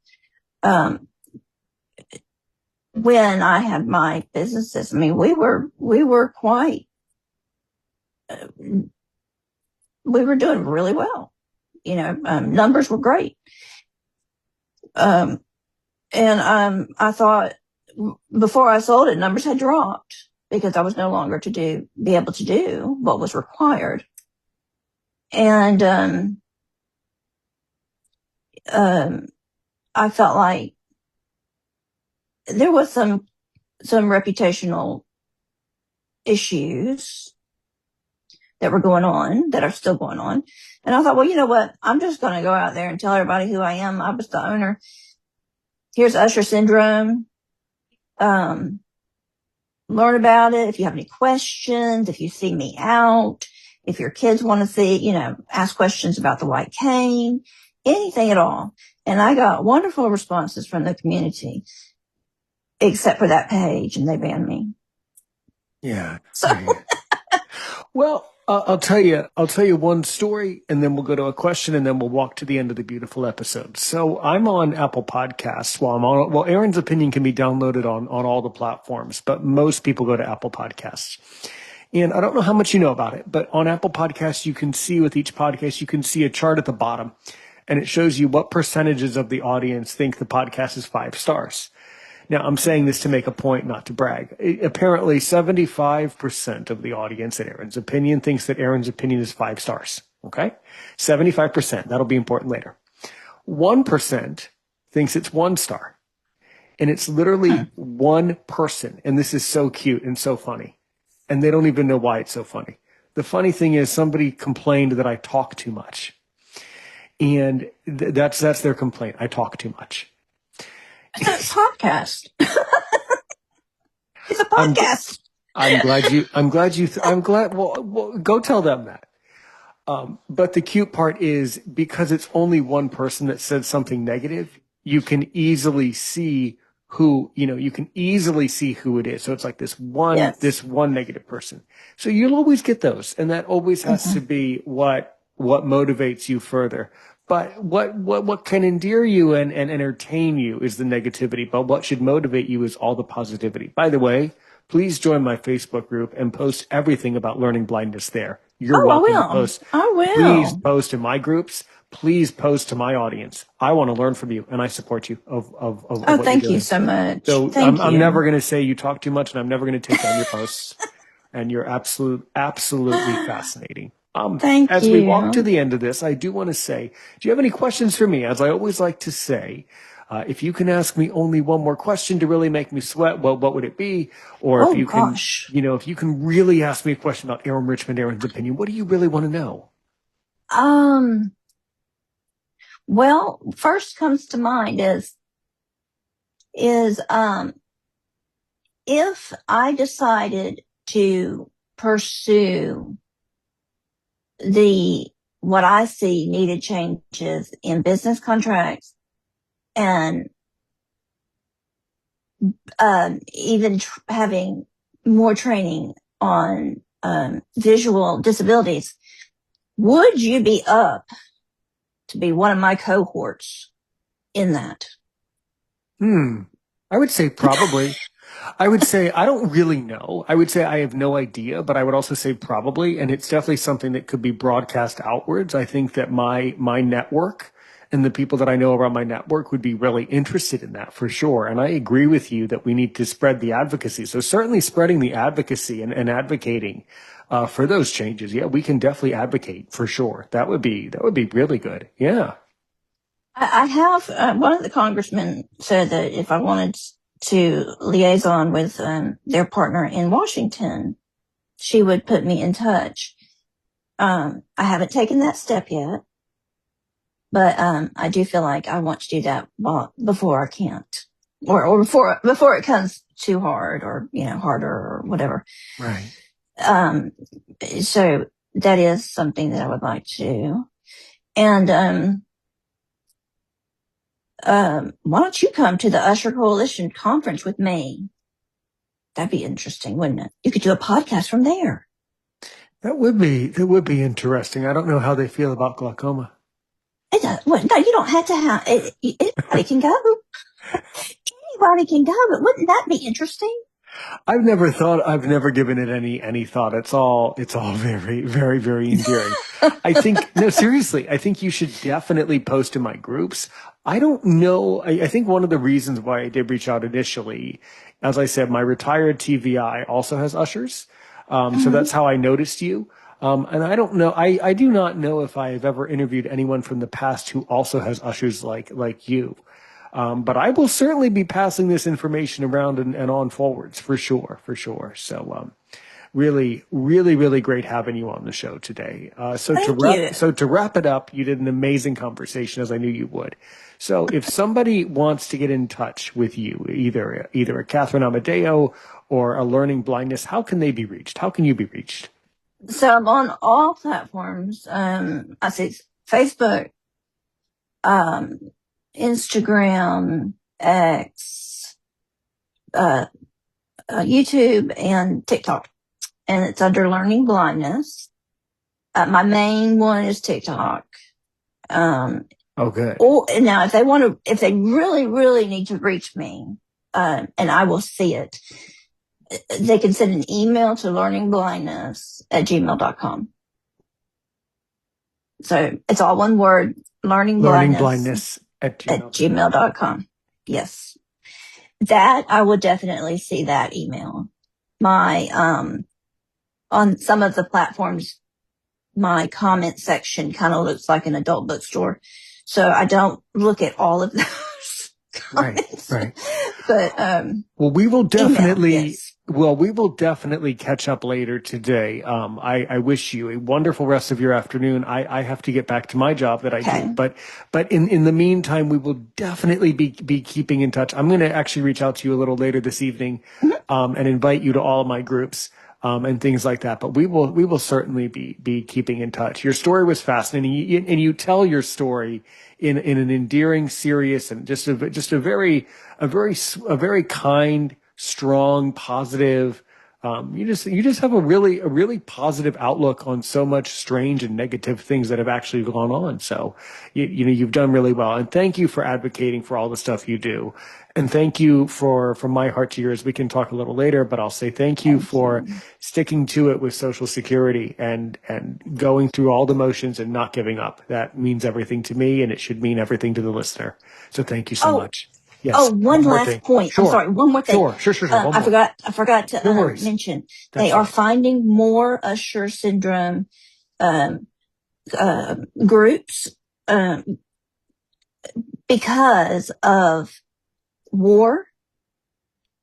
When I had my businesses, I mean, we were quite, we were doing really well. Numbers were great. And I thought before I sold it, numbers had dropped because I was no longer be able to do what was required. And I felt like there was some reputational issues that were going on, that are still going on. And I thought, well, you know what? I'm just going to go out there and tell everybody who I am. I was the owner. Here's Usher syndrome. Learn about it. If you have any questions, if you see me out, if your kids want to see, ask questions about the white cane, anything at all. And I got wonderful responses from the community, except for that page, and they banned me. Yeah. So. Well, I'll tell you one story, and then we'll go to a question, and then we'll walk to the end of the beautiful episode. So I'm on Apple Podcasts well, Erin's opinion can be downloaded on all the platforms, but most people go to Apple Podcasts. And I don't know how much you know about it, but on Apple Podcasts, you can see with each podcast, you can see a chart at the bottom, and it shows you what percentages of the audience think the podcast is 5 stars. Now, I'm saying this to make a point, not to brag. Apparently, 75% of the audience at Erin's Opinion thinks that Erin's Opinion is 5 stars. Okay? 75%. That'll be important later. 1% thinks it's 1 star. And it's literally one person. And this is so cute and so funny. And they don't even know why it's so funny. The funny thing is somebody complained that I talk too much. And that's their complaint. I talk too much. It's a podcast. It's a podcast. Well, go tell them that. But the cute part is because it's only one person that said something negative, you can easily see who it is. So it's like this one negative person. So you'll always get those. And that always has to be what motivates you further. But what can endear you and entertain you is the negativity. But what should motivate you is all the positivity. By the way, please join my Facebook group and post everything about learning blindness there. You're welcome to post. I will. Please post in my groups. Please post to my audience. I want to learn from you, and I support you of what you're doing. Thank you so much. So I'm never going to say you talk too much, and I'm never going to take down your posts. And you're absolutely fascinating. Thank As we walk to you. the end of this, I do want to say, do you have any questions for me? As I always like to say, if you can ask me only one more question to really make me sweat, well, what would it be? Or if Oh you can, gosh. if you can really ask me a question about Aaron Richmond, Aaron's opinion, what do you really want to know? Um, well, first comes to mind is if I decided to pursue the what I see needed changes in business contracts and even having more training on visual disabilities, would you be up to be one of my cohorts in that? I would say probably. I would say I don't really know. I would say I have no idea, but I would also say probably, and it's definitely something that could be broadcast outwards. I think that my network and the people that I know around my network would be really interested in that for sure. And I agree with you that we need to spread the advocacy. So certainly spreading the advocacy and advocating for those changes. Yeah, we can definitely advocate for sure. That would be really good. Yeah. I have one of the congressmen said that if I wanted to liaison with their partner in Washington, she would put me in touch. I haven't taken that step yet, but I do feel like I want to do that before I can't, or before it comes too hard, or harder, or whatever. Right. Um, so that is something that I would like to do. And why don't you come to the Usher Coalition conference with me? That'd be interesting, wouldn't it? You could do a podcast from there. That would be interesting. I don't know how they feel about glaucoma. No, you don't have to have it. Anybody can go. Anybody can go, but wouldn't that be interesting? I've never given it any thought. It's all very, very, very endearing. I think, no, seriously, I think you should definitely post in my groups. I don't know. I think one of the reasons why I did reach out initially, as I said, my retired TVI also has ushers. So Mm-hmm. that's how I noticed you. And I don't know, I do not know if I have ever interviewed anyone from the past who also has ushers like you. But I will certainly be passing this information around and on forwards for sure, for sure. So, really, really, really great having you on the show today. Thank you. So to wrap it up, you did an amazing conversation as I knew you would. So if somebody wants to get in touch with you, either a Katherine Amadeo or a Learning Blindness, how can they be reached? How can you be reached? So I'm on all platforms. I see Facebook, um, Instagram, X, uh, YouTube, and TikTok, and it's under Learning Blindness. My main one is TikTok. Oh, good. Or now, if they really, really need to reach me, and I will see it, they can send an email to learningblindness@gmail.com. So it's all one word, Learning learningblindness Blindness at at Gmail. gmail.com. Yes. That I will definitely see that email. My, on some of the platforms, my comment section kind of looks like an adult bookstore. So I don't look at all of those Right, comments. right. But Well, we will email, definitely, yes. well, we will definitely catch up later today. I wish you a wonderful rest of your afternoon. I have to get back to my job that I Okay. do, but in the meantime, we will definitely be keeping in touch. I'm going to actually reach out to you a little later this evening, and invite you to all of my groups. And things like that, but we will certainly be keeping in touch. Your story was fascinating, and you tell your story in an endearing, serious, and just a very kind, strong, positive. You just have a really positive outlook on so much strange and negative things that have actually gone on. So you've done really well, and thank you for advocating for all the stuff you do, and thank you from my heart to yours. We can talk a little later, but I'll say thank you Thank for you. sticking to it with Social Security and going through all the motions and not giving up. That means everything to me, and it should mean everything to the listener. So thank you so Oh, much. Yes, one one more last thing. point. I'm Sure, sorry. One more thing. sure. One I more. forgot to No worries. mention they That's are fine. finding more Usher syndrome groups, because of war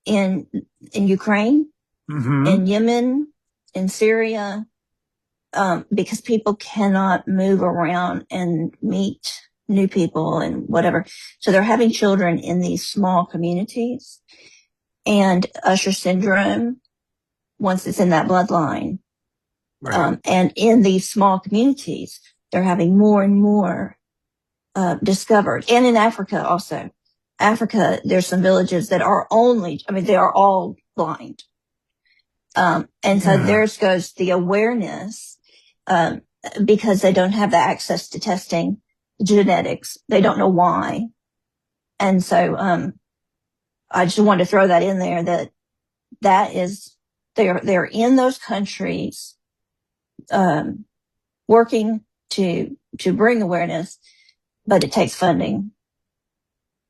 in Ukraine, in Yemen, in Syria, because people cannot move around and meet new people and whatever. So they're having children in these small communities, and Usher syndrome, once it's in that bloodline, Right. and in these small communities, they're having more and more discovered. And in Africa also. Africa, there's some villages that are they are all blind. And so there goes the awareness, because they don't have the access to testing genetics. They don't know why. And so, I just wanted to throw that in there, that is, they're in those countries, working to bring awareness, but it takes funding.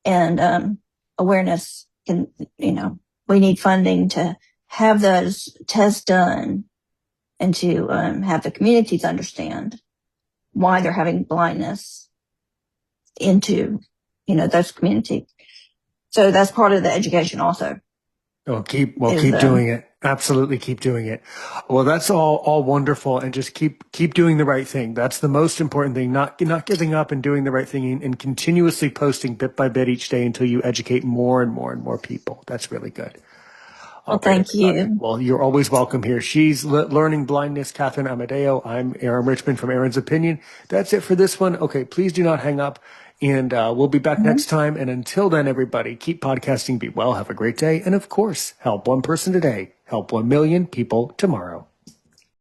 And awareness can, we need funding to have those tests done, and to have the communities understand why they're having blindness into, those communities. So that's part of the education also. Keep doing it. Absolutely keep doing it. Well, that's all wonderful, and just keep doing the right thing. That's the most important thing. Not giving up, and doing the right thing, and continuously posting bit by bit each day until you educate more and more and more people. That's really good. Well, thank you. Well, you're always welcome here. She's Learning Blindness, Katherine Amadeo. I'm Aaron Richmond from Aaron's Opinion. That's it for this one. Okay, please do not hang up, and we'll be back next time. And until then, everybody, keep podcasting, be well, have a great day, and of course, help one person today, help 1 million people tomorrow.